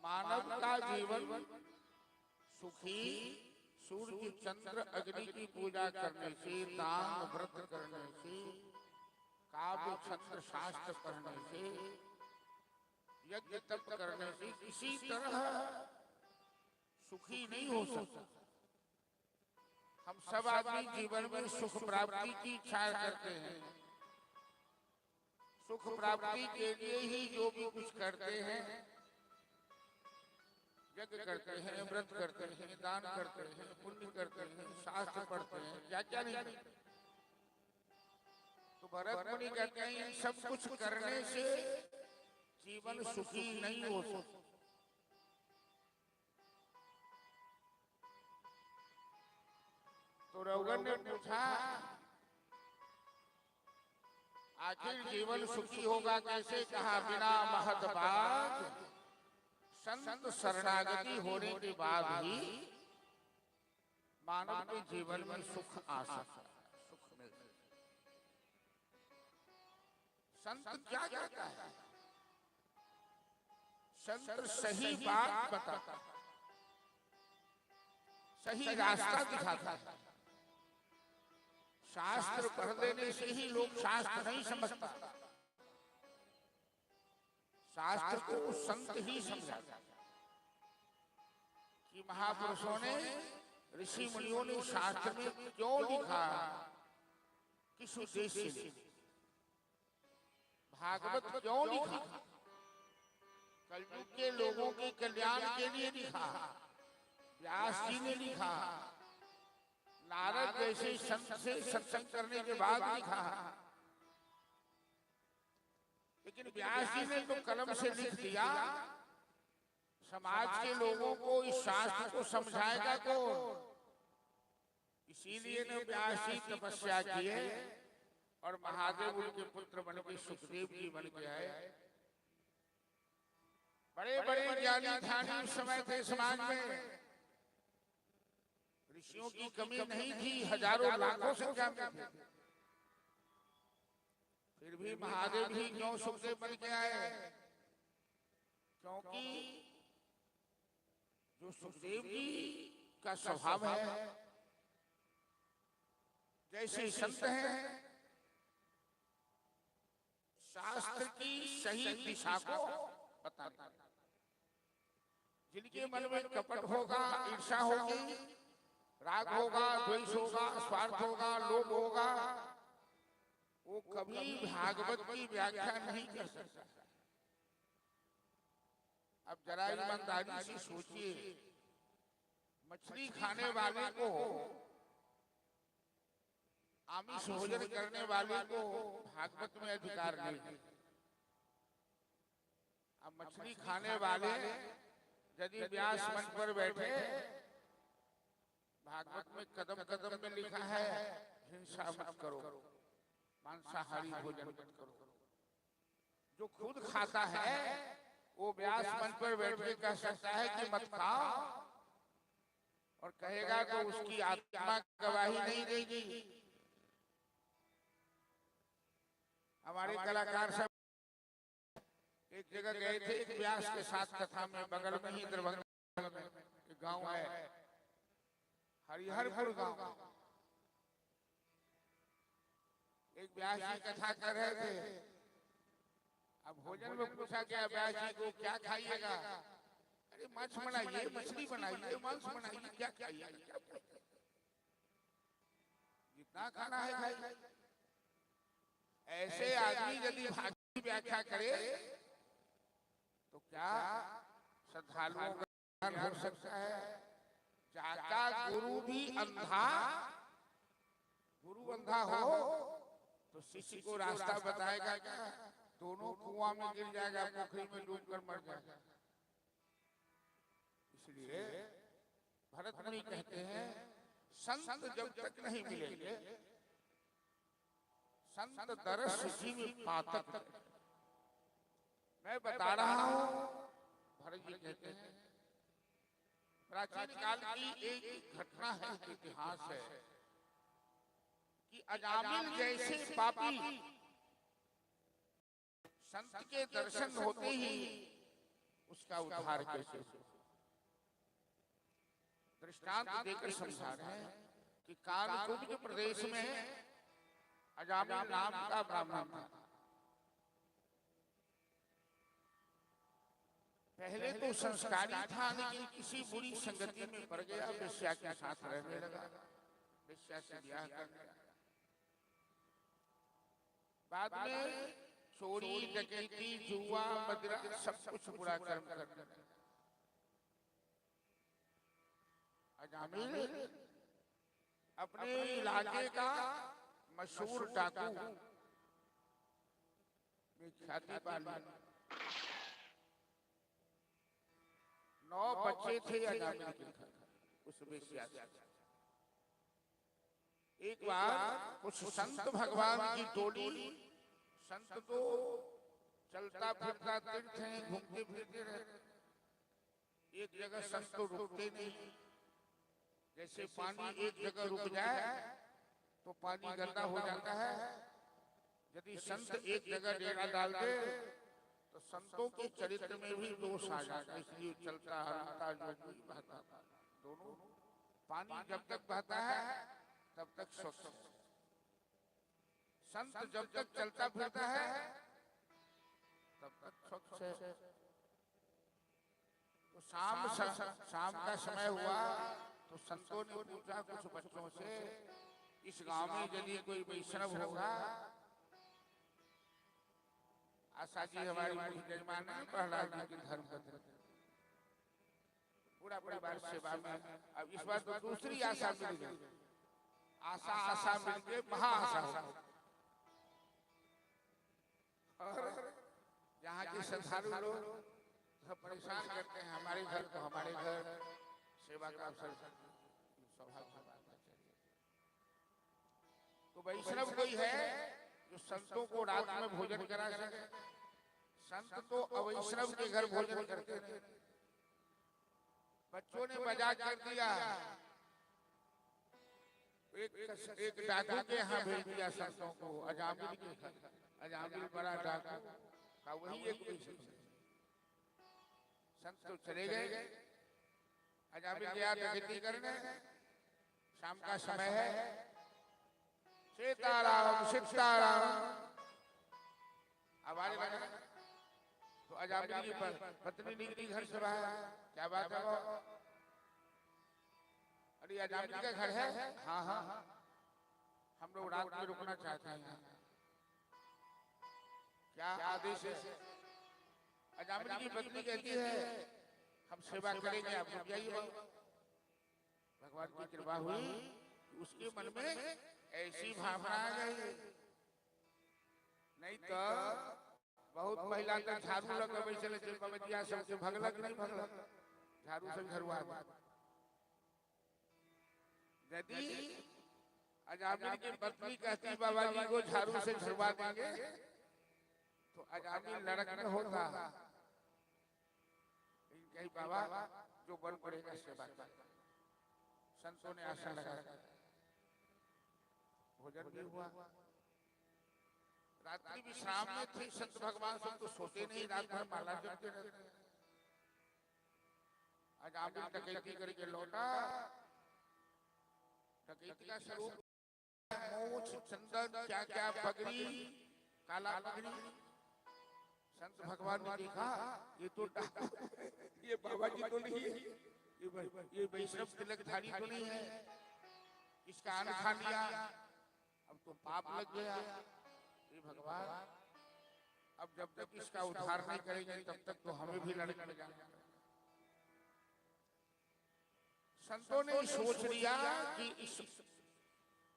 मानव का जीवन सुखी सूर्य चंद्र अग्नि की पूजा करने से, दान व्रत करने से, काव्य छंद शास्त्र पढ़ने से, यज्ञ तप करने से किसी तरह सुखी नहीं हो सकता। हम सब आदमी जीवन में सुख प्राप्ति की इच्छा करते हैं, सुख प्राप्ति के लिए ही जो भी कुछ करते हैं, यज्ञ करते हैं, व्रत करते हैं, दान करते हैं, पुण्य करते हैं, शास्त्र पढ़ते हैं, क्या क्या नहीं। तो भरत मुनि कहते हैं इन सब कुछ करने से जीवन सुखी नहीं हो सकता। तो रघुगण ने पूछा आखिर जीवन सुखी होगा कैसे? कहा बिना महत पाद, संत शरणागति होने के बाद ही मानव के जीवन में सुख आ सकता है, सुख मिल सकता है। संत क्या कहता है? संत सही बात बताता, सही रास्ता दिखाता है। शास्त्र पढ़ लेने से ही लोग शास्त्र नहीं समझता, शास्त्र को संत ही समझाता कि महापुरुषों ने, ऋषि मुनियों ने शास्त्र में क्यों लिखा, किस उद्देश्य से, भागवत क्यों लिखा, कलयुग के लोगों के कल्याण के लिए लिखा, व्यास जी ने लिखा, नारद जैसे संत से सत्संग करने के बाद लिखा। लेकिन व्यास जी ने तो कलम से लिख दिया, समाज के लोगों को इस शास्त्र को समझाएगा कौन? इसीलिए ने व्यास जी तपस्या किए और महादेव उनके पुत्र बन के सुखदेव जी बन के आए। बड़े बड़े ज्ञानी ध्यानी उस समय थे समाज में, ऋषियों की कमी नहीं थी, हजारों लाखों संख्या में थे। फिर भी महादेव ही क्यों सुखदेव बन के आए? क्योंकि जो सुखदेव जी का स्वभाव है, जैसे संत हैं, शास्त्र की सही दिशा को बताने, जिनके मन में कपट होगा, ईर्ष्या होगी, राग होगा, द्वेष होगा, स्वार्थ होगा, लोभ होगा, वो कभी भागवत की व्याख्या नहीं कर सकता। अब जरा ईमानदारी से सोचिए, मछली खाने वाले को, आमिष भोजन करने वाले को भागवत में अधिकार नहीं। अब मछली खाने वाले यदि व्यास मंच पर बैठे, भागवत में कदम कदम में लिखा है हिंसा मत करो, मांसाहारी भोजन मत करो। जो खुद खाता है वो व्यास मंच पर बैठ के कह सकता है कि मत खाओ, और कहेगा तो उसकी आत्मा गवाही नहीं देगी। हमारे कलाकार सब एक जगह गए थे, एक व्यास के साथ कथा में, बगल में ही दरभंगा में एक गांव है, हरिहरपुर गांव। एक व्यास जी कथा कर रहे थे। अब भोजन में पूछा गया व्यास जी को क्या खाइएगा? अरे मांस बनाइए, मछली बनाइए, मांस बनाइए, क्या खाइएगा? जितना खाना है खाइए। ऐसे आदमी यदि भागवत की व्याख्या करे तो क्या श्रद्धालुओं का ज्ञान हो सकता है? जाका गुरु भी अंधा, गुरु अंधा हो तो शिष्य को रास्ता बताएगा क्या? दोनों कुआं में गिर जाएगा, पोखरी में डूबकर मर जाएगा। इसलिए भरत मुनि कहते हैं संत जब तक नहीं मिलेंगे, संत दरस जीव पातक। मैं बता रहा हूं, भरत जी कहते हैं प्राचीन काल की एक घटना है, इतिहास है कि अजामिल जैसे पापी संत के दर्शन होते ही उसका उद्धार कैसे हो। दृष्टांत देकर समझा रहे हैं कि कालकुब्ज प्रदेश में अजामिल नाम का ब्राह्मण था। पहले तो संस्कारी था, लेकिन किसी बुरी संगति में पड़ गया, वेश्या के साथ रहने लगा, वेश्या से ब्याह करने लगा। बाद में चोरी, डकैती, जुआ, मदिरा, सब कुछ बुरा कर्म करने लगा। अजामिल अपने इलाके का मशहूर डाकू में ख्याति पा लिया। 9 बच्चे थे अजामिल के उस वेश्या से। एक बार कुछ संत भगवान की टोली, संत तो चलता फिरता तीर्थ है, घूमते फिरते रहते, एक जगह संत तो रुकते नहीं। जैसे पानी एक जगह रुक जाए तो पानी गंदा हो जाता है। यदि संत एक जगह डेरा डाल दे तो संतों के चरित्र में भी दोष आ जाता है। इसलिए चलता हरता जो भी बहता, दोनों पानी जब तक बहता है तब तक स्वच्छ। संत जब तक चलता फिरता है तब तक स्वच्छ है। तो शाम का समय हुआ तो संतों ने पूछा कुछ बच्चों से, इस गांव में यदि कोई वैष्णव होगा, आशा जी हमारी यजमान है, प्रहलाद जी की धर्म पत्नी, पूरा परिवार सेवा में। अब इस बार तो दूसरी आशा मिल गई, आशा मिलके महाआशा हो। और यहाँ के श्रद्धालु लोग सब परेशान करते हैं, हमारे घर तो हमारे घर सेवा का अवसर सौभाग्य पाना चाहिए। तो वैष्णव कोई है जो संतों को रात में भोजन करा सके? संत तो अवैष्णव के घर भोजन करते थे। बच्चों ने मजाक कर दिया, एक डाकू के यहाँ भेज दिया संतों को, अजामिल के घर। अजामिल बड़ा डाकू का वही एक वैष्णव। संत तो चले गए, अजामिल गया डकैती करने। शाम का समय है, सीताराम सीताराम आवाज लगा। तो अजामिल की पत्नी निकली घर से बाहर, क्या बात है? अरे अजामिल का घर है? हाँ हाँ, हम लोग रात में रुकना चाहते हैं, क्या आदेश है? अजामिल की पत्नी कहती है हम सेवा करेंगे, आप रुक जाइए। भगवान की कृपा हुई, उसके मन में ऐसी भावना आ गई, नहीं तो बहुत महिला तक झाड़ू लगा बैठे बबतिया सबसे भगलक नहीं भगलक, झाड़ू से घरवा यदि अजामिल की पत्नी कहती बाबा जी को झाड़ू से घरवा देंगे तो अजामिल लड़क में होता, कहीं बाबा जो बन पड़ेगा सेवा कर। संतों ने आशा लगा, भोजन भी हुआ, रात्रि विश्राम में थे संत भगवान। संत तो सोते नहीं, रात भर माला जपते रहते। अजामिल डकैती करके लौटा, डकैती का स्वरूप मूछ, चंदन, क्या क्या पगड़ी, काला पगड़ी। संत भगवान ने देखा ये तो ये बाबा जी तो नहीं है, ये वैष्णव तिलकधारी तो नहीं है, इसका अन्न खा लिया, अब तो पाप लग गया। ये भगवान अब जब तक इसका उद्धार नहीं करेंगे तब तक तो हमें भी लड़के में जाना। संतों ने सोच लिया कि इस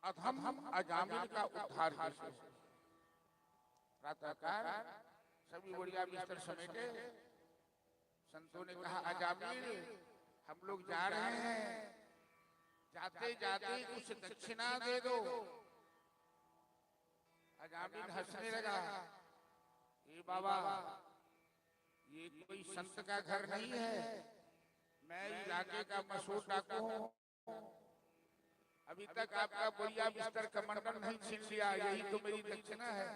अधम अजामिल का उद्धार कैसे हो। प्रातःकाल सभी बढ़िया बिस्तर समेटे, संतों ने कहा अजामिल हम लोग जा रहे हैं, जाते जाते कुछ दक्षिणा दे दो। अजामिल हंसने लगा, ये बाबा ये कोई संत का घर नहीं है, मैं इलाके का मशहूर डाकू हूँ, अभी तक आपका बढ़िया बिस्तर कमंडल नहीं छीन लिया, यही तो मेरी दक्षिणा है,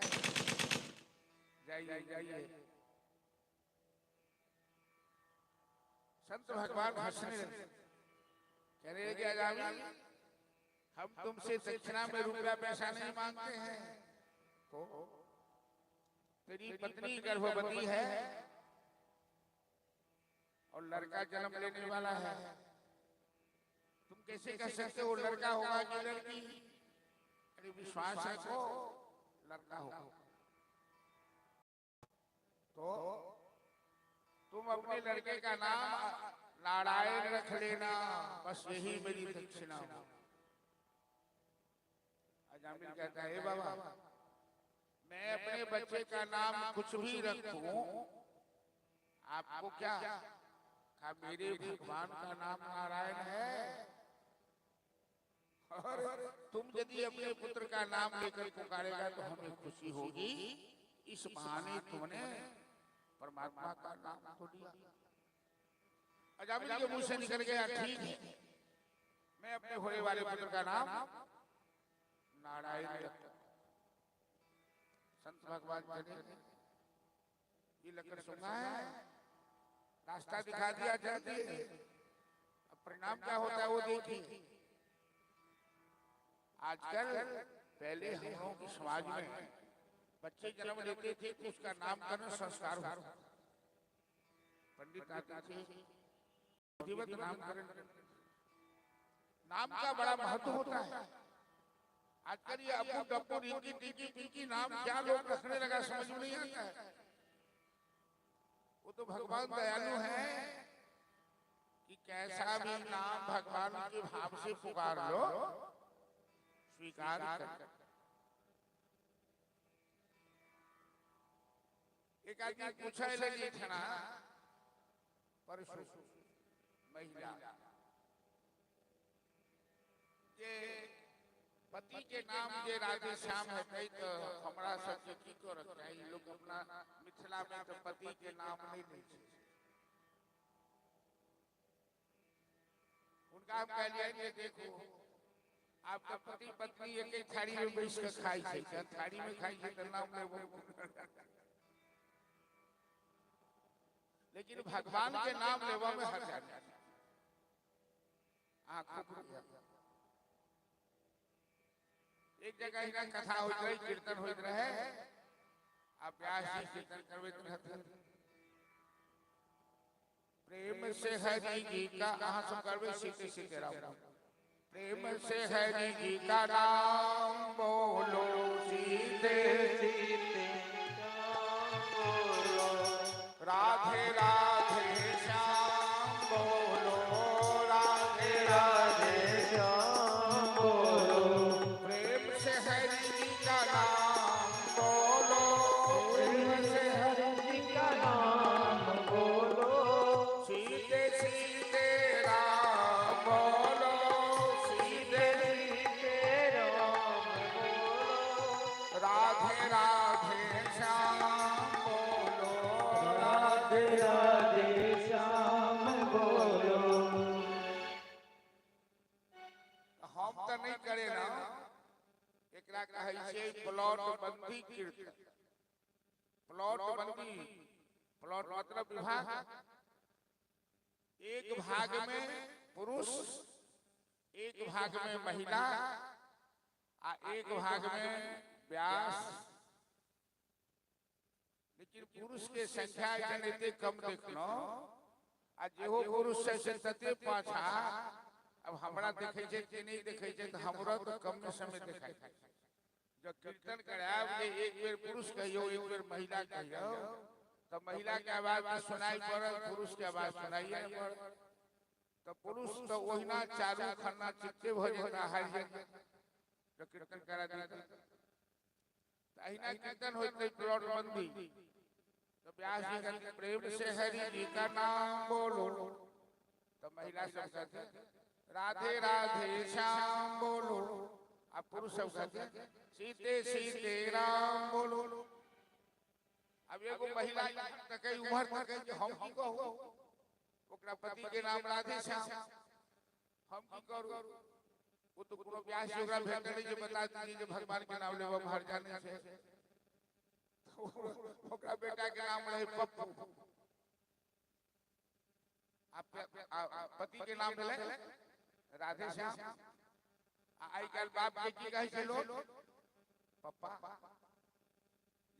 जाइए जाइए। संत भगवान हंसने लगे, कहने लगे अजामिल हम तुमसे दक्षिणा में रुपया पैसा नहीं मांगते हैं, तो तेरी पत्नी गर्भवती है और लड़का जन्म लेने वाला है, तुम कैसे कह सकते हो लड़का होगा कि लड़की? अरे विश्वास रखो लड़का होगा, तो तुम अपने लड़के का नाम नारायण रख लेना, बस यही मेरी दक्षिणा हो। अजामिल कहता है बाबा मैं अपने बच्चे का नाम कुछ भी रखूं, आपको क्या? कहा मेरे भगवान का नाम नारायण है, और तुम यदि अपने पुत्र का नाम लेकर पुकारेगा तो हमें खुशी होगी, इस बहाने तुमने परमात्मा का नाम तो लिया। अजामिल के मुंह से निकल गया ठीक है, मैं अपने होने वाले पुत्र का नाम नारायण रखता। संत भगवान चले, ये लकड़ सुना है, रास्ता दिखा दिया जाती है, अब परिणाम क्या होता है वो देखिए। आजकल पहले हम लोगों के समाज में बच्चे जन्म लेते थे तो उसका नामकरण संस्कार होता, पंडित आते थे विधिवत नामकरण, नाम का बड़ा महत्व होता है। आजकल ये अबू डब्बू रिंकी टिकी पिंकी नाम क्या लोग रखने लगा समझ में नहीं आता है। वो तो भगवान दयालु है कि कैसा भी नाम भगवान के भाव से पुकार लो स्वीकार कर। एक आदमी पूछा लगी ठना परसों महिला के पति के नाम जे राधे श्याम है कई तो हमारा सबके की को रखता है, ये लोग अपना मिथिला में तो पति के नाम नहीं लेते। उनका हम कह लिया कि देखो आपका पति पत्नी एक ही थाली में बैठ कर खाई है, क्या थाली में खाई है तो नाम ले वो, लेकिन भगवान के नाम लेवा में हर जाता है। एक जगह ही कथा हो रही, कीर्तन हो रहे, आप व्यास जी कीर्तन करवे रहते, प्रेम से हरि जी का आहा सब करवे सीते सीते राम। प्रेम से हरि जी का नाम बोलो सीते सीते बोलो राधे राधे श्याम बोलो राधे राधे राधे श्याम बोलो प्रेम से हरि जी का नाम बोलो प्रेम से हरि जी का नाम बोलो सीते सीते राम बोलो सीते सीते राम बोलो राधे राधे श्याम बोलो राधे राधे श्याम बोलो। हम तो नहीं करे ना एकरा कहै छै प्लॉट बंदी कीर्तन। प्लॉट बंदी प्लॉट मतलब विभाग। एक भाग में पुरुष एक भाग में महिला आ एक भाग में व्यास। लेकिन पुरुष के संख्या जनिते कम देखनो आ जेहो पुरुष से तते पाछा अब हमरा देखे छै कि नहीं देखे छै तो हमरा तो कम समय देखाई छै। जब कीर्तन कराब के एक बेर पुरुष कहियो एक बेर महिला कहियो तो महिला के आवाज सुनाई पड़ल पुरुष के आवाज सुनाई नहीं पड़ल। तो पुरुष तो ओहिना चारू खन्ना चित्ते भ जेता हर जब कीर्तन करा देता। अहिना कीर्तन होते प्लॉट बंदी। तो व्यास जी कहते प्रेम से हरि जी का नाम बोलो तो महिला सब कहते राधे राधे श्याम बोलो। अब पुरुष सब कहते सीते सीते राम बोलो। अब एगो महिला तक उम्र तक हम की कहू ओकरा पति के नाम राधे श्याम हम की करू। वो तो कोनो व्यास जी ओकरा भेट नहीं जे बता दीजिए जे भगवान के नाम लेबो हर जाने से। ओकरा बेटा के नाम रहे पप्पू। आप पति के नाम ले राधे श्याम। आई काल बाप के की कहै छै लोग पप्पा।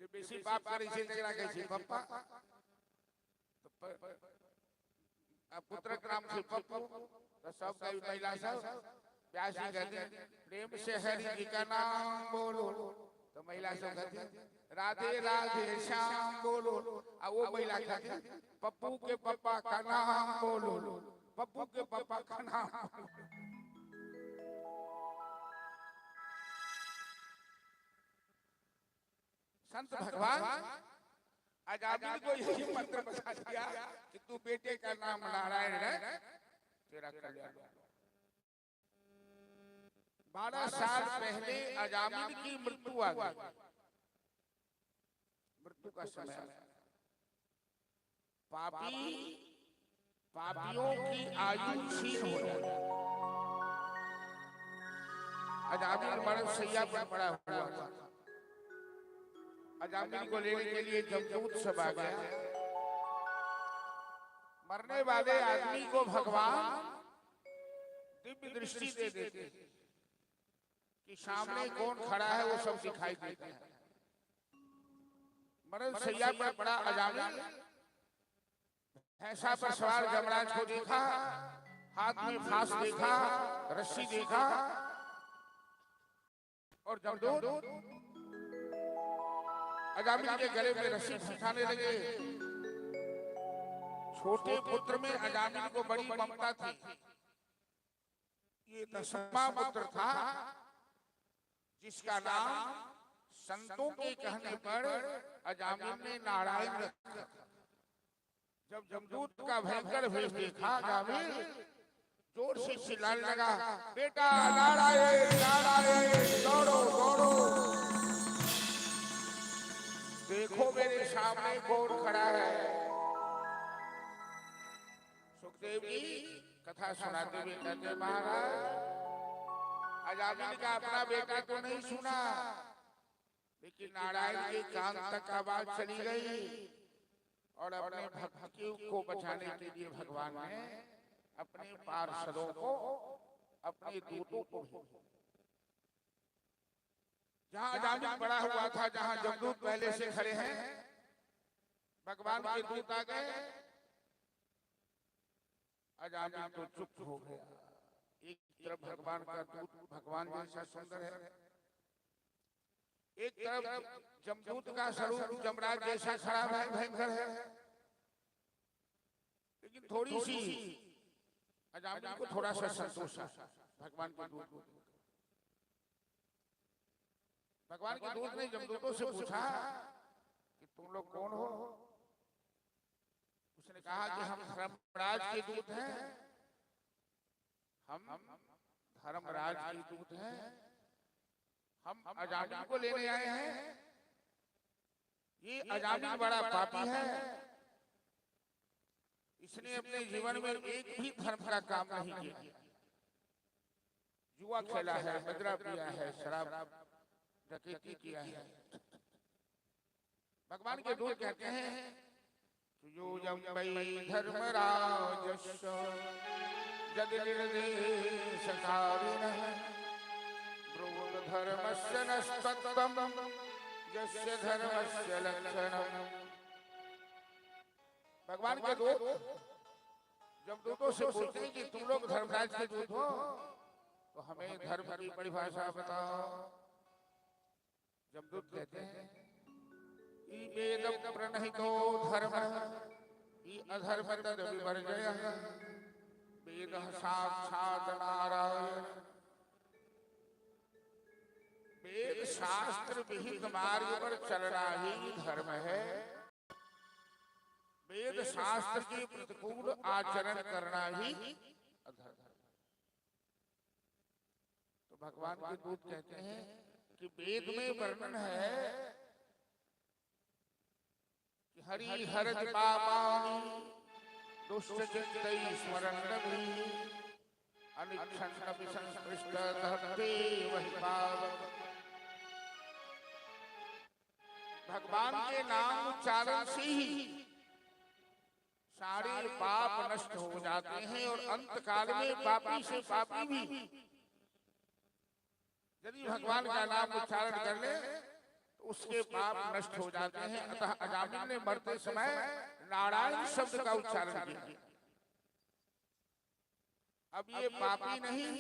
जे बेसी पाप करै छै तकरा कहै छै पप्पा। तो पुत्र के नाम छै पप्पू। तो सब कई महिला सब व्यास जी कहते प्रेम से हरि जी का नाम बोलो। तो महिला सब कहती राधे राधे श्याम बोलो। आ वो महिला कहती पप्पू के पापा का नाम बोलो पप्पू के पापा का नाम बोलो। संत भगवान आजादी को यही मंत्र बता दिया कि तू बेटे का नाम नारायण रख तेरा कल्याण। 12 साल पहले अजामिल की मृत्यु आ गई। मृत्यु का समय पापी पापियों की आयु क्षीण हो जाती। अजामिल मरण शैया पर पड़ा हुआ था। अजामिल को लेने के लिए जमदूत सब आ गया। मरने वाले आदमी को भगवान दिव्य दृष्टि दे देते कि सामने कौन खड़ा है वो सब दिखाई देता है। मरण शैया पर पड़ा अजामिल भैंसा पर सवार यमराज को देखा। हाथ में फांस देखा रस्सी देखा और जमदूत अजामिल के गले में रस्सी फंसाने लगे। छोटे पुत्र में अजामिल को बड़ी ममता थी। ये 10वां पुत्र था जिसका नाम संतों के कहने पर अजामिल ने नारायण रखा। जब जमदूत का भयंकर भेष देखा अजामिल जोर से चिल्लाने लगा बेटा नारायण नारायण दौड़ो दौड़ो। देखो मेरे सामने कौन खड़ा है। सुखदेव जी कथा सुनाते हुए कहते महाराज अजामिल का अपना बेटा तो नहीं सुना लेकिन नारायण के कान तक आवाज चली गई और अपने भक्तों को बचाने के लिए भगवान ने अपने पार्षदों को अपने दूतों को भेजा। जहां अजामिल पड़ा हुआ था जहां जमदूत पहले से खड़े हैं भगवान के दूत आ गए अजामिल तो चुप हो गया। एक तरफ भगवान का दूत भगवान जैसा सुंदर है, एक तरफ जमदूत का स्वरूप जमराज जैसा खड़ा है, भयंकर है। लेकिन थोड़ी सी अजामिल को थोड़ा सा संतोष है भगवान के दूत को। भगवान के दूत ने जमदूतों से पूछा कि तुम लोग कौन हो? उसने कहा कि हम धर्मराज के दूत हैं, हम धर्मराज के दूत हैं, हम अजामिल को लेने आए हैं। ये अजामिल बड़ा पापी है, इसने अपने जीवन में एक भी धर्म का काम नहीं किया, जुआ खेला है, मदिरा पिया है, शराब डकैती किया है। भगवान के दूत कहते हैं यूयं वै धर्मराजस्य यदि निर्देशकारिणः ब्रूत धर्मस्य नस्तत्वं यस्य धर्मस्य लक्षणम्। भगवान के दूत जब दूतों से पूछते हैं कि तुम लोग धर्मराज के दूत हो तो हमें धर्म की परिभाषा बताओ। जब दूत कहते हैं वेद प्रणहितो धर्मः इ अधर्म तद विवर्जयः वेदः साक्षात् नारायण। वेद शास्त्र विहित मार्ग पर चलना ही धर्म है, वेद शास्त्र के प्रतिकूल आचरण करना ही अधर्म। तो भगवान के दूत कहते हैं कि वेद में वर्णन है कि हरि हरति पापानि दुष्ट चित्तै स्मरन्नभि अनिच्छन्नपि संस्पृष्टः वहि पावक। भगवान के नाम उच्चारण से ही सारे पाप नष्ट हो जाते हैं और अंत काल में पापी से पापी भी यदि भगवान का नाम उच्चारण कर ले तो उसके पाप नष्ट हो जाते हैं। अतः अजामिल ने मरते समय नारायण शब्द का उच्चारण किया। अब ये पापी नहीं,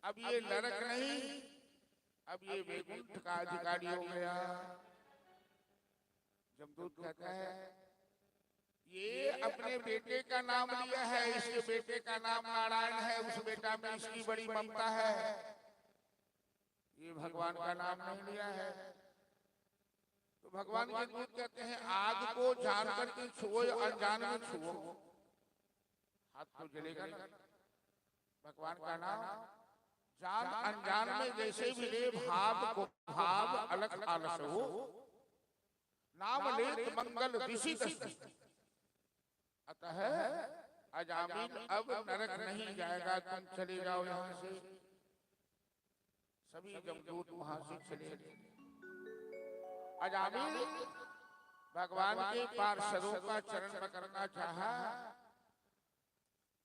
अब ये नरक नहीं, अब ये वैकुंठ का अधिकारी हो गया। जमदूत कहता है ये अपने बेटे का नाम लिया है, इसके बेटे का नाम नारायण है, उस बेटा में इसकी बड़ी ममता है, ये भगवान का नाम नहीं लिया है। तो भगवान के दूत कहते हैं आग को जान करके छुओ या अनजान में छुओ, हाथ तो जलेगा ना। भगवान का नाम जान अनजान में जैसे भी ले भाव को भाव अलग आलस हो, नाम ले मंगल दिशित। अतः अजामिल अब नरक नहीं जाएगा, तुम चले जाओ यहाँ से। सभी जमदूत वहां से चले गए। अजामिल भगवान के पार्षदों का चरण पकड़ना चाहा,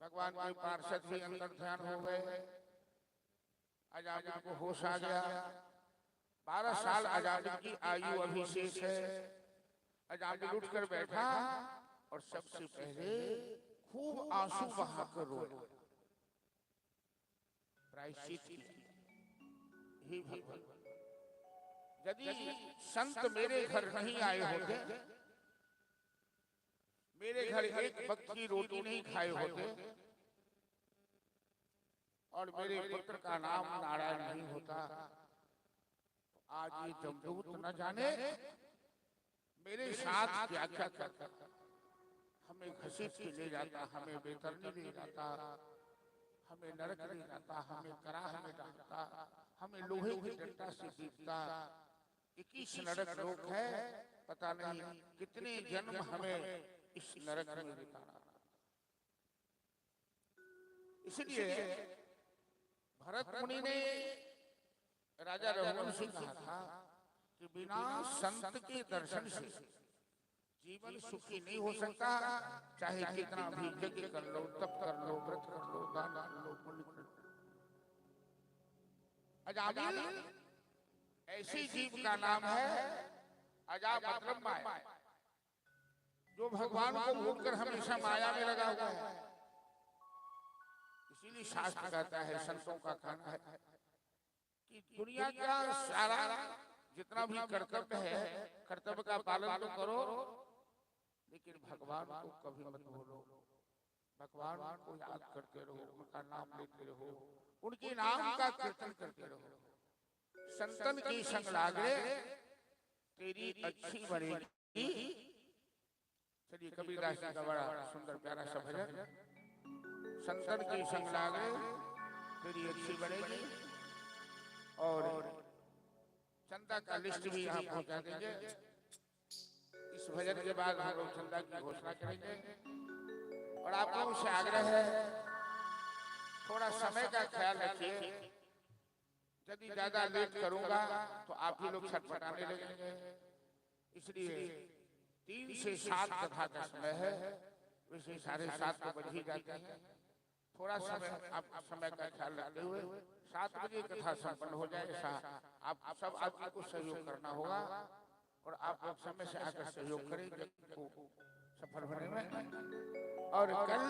भगवान के पार्षद भी अंदर ध्यान हो गए। अजामिल को होश आ गया। 12 साल अजामिल की आयु अभी शेष है। अजामिल उठकर बैठा और सबसे पहले खूब आंसू बहाकर रोया, प्रायश्चित किया। हे भगवान, यदि संत मेरे घर नहीं आए होते, मेरे घर एक वक्त की रोटी नहीं खाए होते और मेरे पुत्र का नाम नारायण नहीं होता, तो आज ये जमदूत न जाने मेरे साथ क्या क्या करता। हमें घसीट के ले जाता, हमें बेतरनी ले जाता, हमें नरक ले जाता, हमें कराह में डालता, हमें लोहे की डंडा से पीटता। 21 नरक लोक है, पता नहीं कितने जन्म हमें इस नरक में बिताना। इसलिए भरत मुनि ने राजा रघुवंश से कहा था कि बिना संत के दर्शन से जीवन सुखी नहीं हो सकता, चाहे कितना भी यज्ञ कर लो, तप कर लो, व्रत कर लो, दान कर लो, पुण्य कर लो। अजामिल ऐसी जीव का नाम है, अजा मतलब माया, जो भगवान को भूलकर हमेशा माया में लगा हुआ है। इसीलिए शास्त्र कहता है, संतों का कहना है कि दुनिया का सारा जितना भी कर्तव्य है, कर्तव्य का पालन तो करो, लेकिन भगवान को कभी मत भूलो। भगवान को याद करते रहो, उनका नाम लेते रहो, उनके नाम का कीर्तन करते रहो। संतन की संग लागे तेरी अच्छी बनेगी। चलिए कबीरदास जी का बड़ा सुंदर प्यारा सा भजन, संतन की संग लागे तेरी अच्छी बनेगी। और चंदा का लिस्ट भी यहाँ पहुंचा देंगे। इस भजन के बाद हम लोग चंदा की घोषणा करेंगे। और आप लोगों से आग्रह है, थोड़ा समय का ख्याल रखिए। यदि ज्यादा लेट करूंगा तो आप ही लोग छटपटाने लगेंगे। इसलिए 3 से 7 कथा का समय है, वैसे 7:30 को बज ही जाते हैं। थोड़ा समय आप समय का ख्याल रखते हुए 7 बजे कथा संपन्न हो जाए, ऐसा आप सब आदमी को सहयोग करना होगा। और आप लोग समय से आकर सहयोग करें को सफल होने में। और कल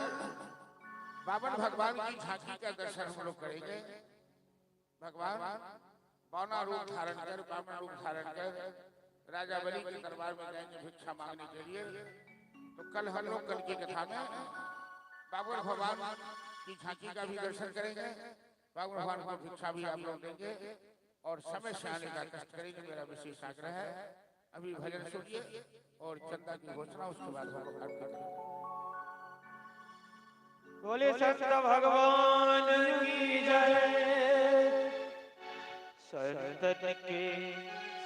बावन भगवान की झांकी का दर्शन हम लोग करेंगे। भगवान बावना रूप धारण कर, बावन रूप धारण कर राजा बलि के दरबार में जाएंगे भिक्षा मांगने के लिए। तो कल हम लोग कल की कथा में बावन भगवान की झांकी का भी दर्शन करेंगे, बावन भगवान को भिक्षा भी आप लोग देंगे और समय से आने का कष्ट करेंगे, मेरा विशेष आग्रह है। अभी भजन सुनिए और चंदा की घोषणा उसके बाद हम लोग करेंगे। बोले संत भगवान की जय। संतन के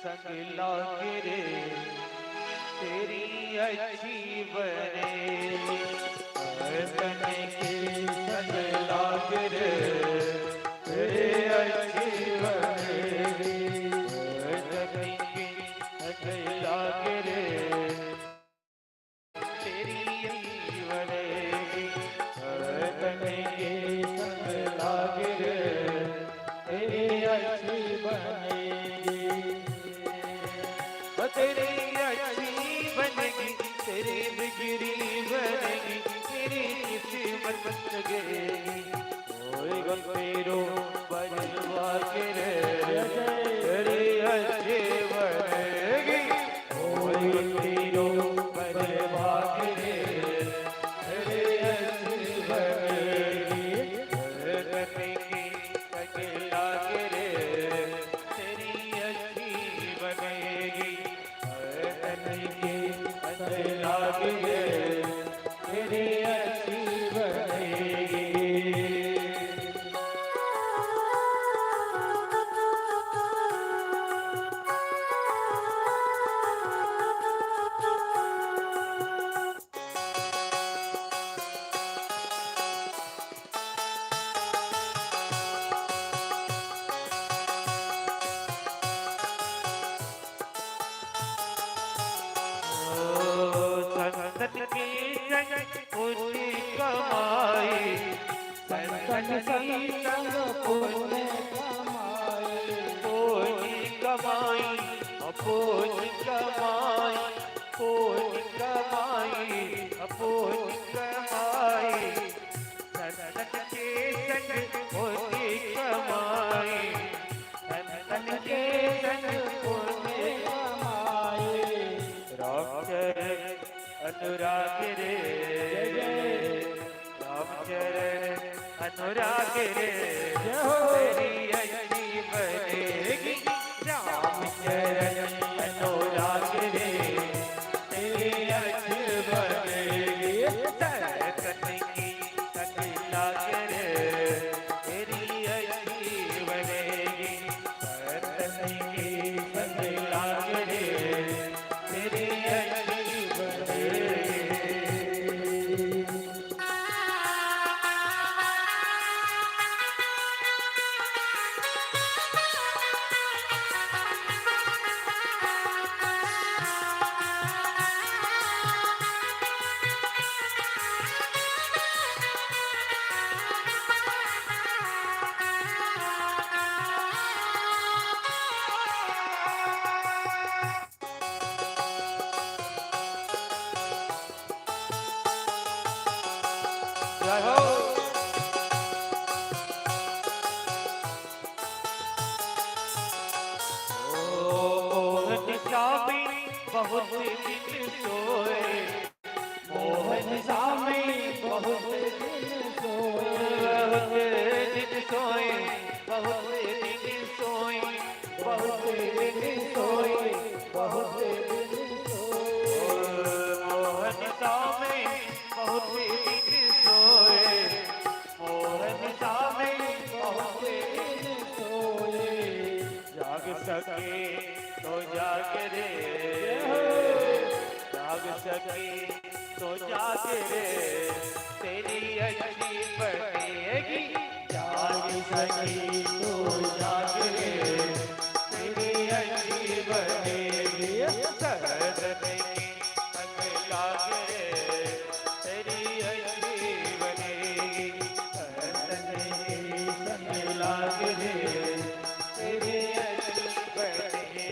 संग लागे रे तेरी अच्छी बने। संतन के संग लागे रे तेरी अच्छी बने। संतन के संग लागे रे तेरी अच्छी बनेगी। संतन के संग लागे रे तेरी अच्छी बनेगी। तेरी अच्छी बनेगी, तेरी बिगड़ी बनेगी, तेरी किस्मत लगेगी। कोई गलपेरो बजवा के रे तेरी अच्छी बनेगी। कोई गलपेरो बजवा के रे तेरी अच्छी बनेगी। बनेगी अकेला के रे तेरी अच्छी बनेगी। अकेला के रे तेरी अच्छी बनेगी। संतन की संग पुण्य कमाई। संतन की संग पुण्य कमाई। पुण्य कमाई पुण्य कमाई पुण्य कमाई पुण्य कमाई। संतन के संग पुण्य कमाई। संतन के संग पुण्य कमाई। रामचरण अनुराग रे रामचरण अनुराग रे तेरी अच्छी बनेगी। रामचरण अनुराग रे तेरी अच्छी बनेगी। संतन की संग लागे रे तेरी अच्छी बनेगी। संतन की संग लागे रे तेरी अच्छी बनेगी। जय हो। बहुत दिन सोए, मोहन स्वामी बहुत दिन सोए, बहुत दिन सोए, बहुत दिन सोए, बहुत दिन सोए, मोहन स्वामी बहुत दिन सोए, मोहन स्वामी बहुत दिन सोए, जाग सके तो जाग रे, जाग सके तो जाग रे, तेरी अच्छी बनेगी, जाग सके तो जाग रे, तेरी अच्छी बनेगी, शरद नहीं तक लाग रे, तेरी अच्छी बनेगी, शरद नहीं तक लाग रे, तेरी अच्छी बनेगी।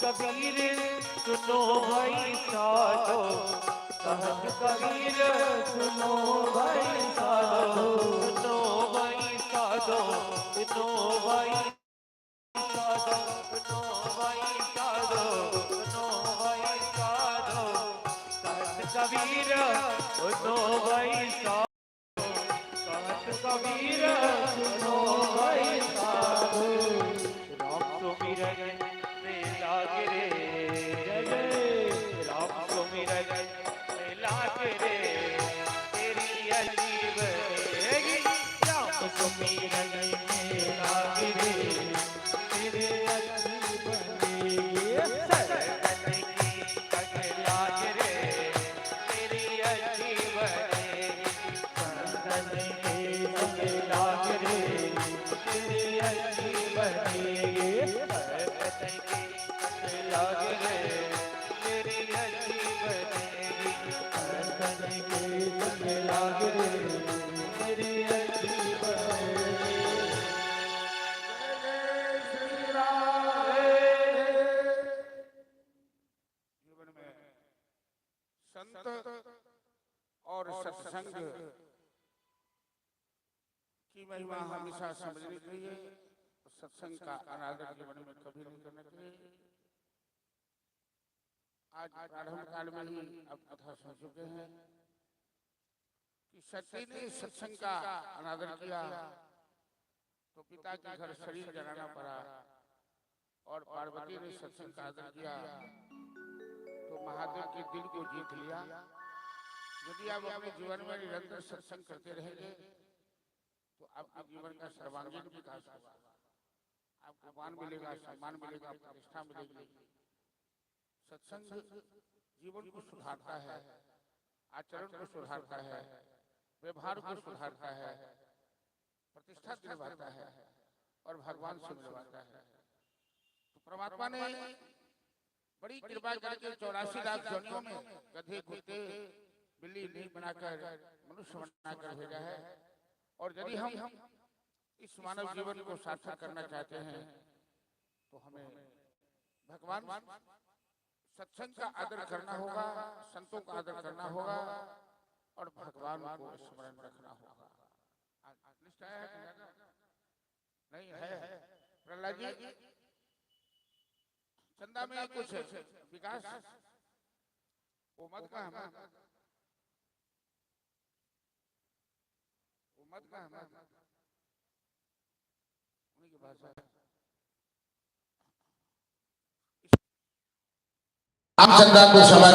कबीर सुनो भाई साधो, कहत कबीर सुनो भाई साधो, सुनो भाई साधो, सुनो भाई साधो, सुनो भाई साधो, सुनो भाई साधो, कहत कबीर सुनो भाई साधो, कहत कबीर सुनो भाई साधो, राम सुमिरन लाग रे, राम सुमिरन लाग रे, तेरी अच्छी बनेगी, राम सुमिरन लाग रे, तेरी अच्छी बनेगी, शरण की तक लाग रे, तेरी अच्छी बनेगी, शरण की तक लाग रे, तेरी अच्छी बनेगी, लाग रे, तेरी अच्छी बनेगी, करने के लाग रे, तेरी अच्छी बनेगी। जीवन में संत और सत्संग की महिमा हमेशा समझनी चाहिए। सत्संग का अनादर जीवन में कभी नहीं करना चाहिए। आज प्रारंभ काल में ही अब कथा सुन चुके हैं कि सती ने सत्संग का अनादर किया तो पिता के घर शरीर जलाना पड़ा, और पार्वती ने सत्संग का आदर किया तो महादेव के दिल को जीत लिया। यदि आप अपने जीवन में निरंतर सत्संग करते रहेंगे तो आपके जीवन का सर्वांगीण विकास होगा, आपको मान मिलेगा, सम्मान मिलेगा, प्रतिष्ठा मिलेगी। सत्संग जीवन को सुधारता है, आचरण को सुधारता है, व्यवहार को सुधारता है, प्रतिष्ठा दिलवाता है और भगवान से मिलवाता है। तो परमात्मा ने बड़ी कृपा करके 84 लाख योनियों में गधे, कुत्ते, बिल्ली नहीं बनाकर मनुष्य बनाकर भेजा है। और यदि हम इस मानव जीवन को सार्थक करना चाहते हैं तो हमें भगवान सत्संग का आदर करना होगा, संतों का आदर करना होगा और भगवान को स्मरण रखना होगा। निष्ठा है नहीं है? प्रहलाद जी, चंदा में कुछ विकास वो मत का हमें, वो मत का हमें उन्हीं की भाषा आम चंदा को सभा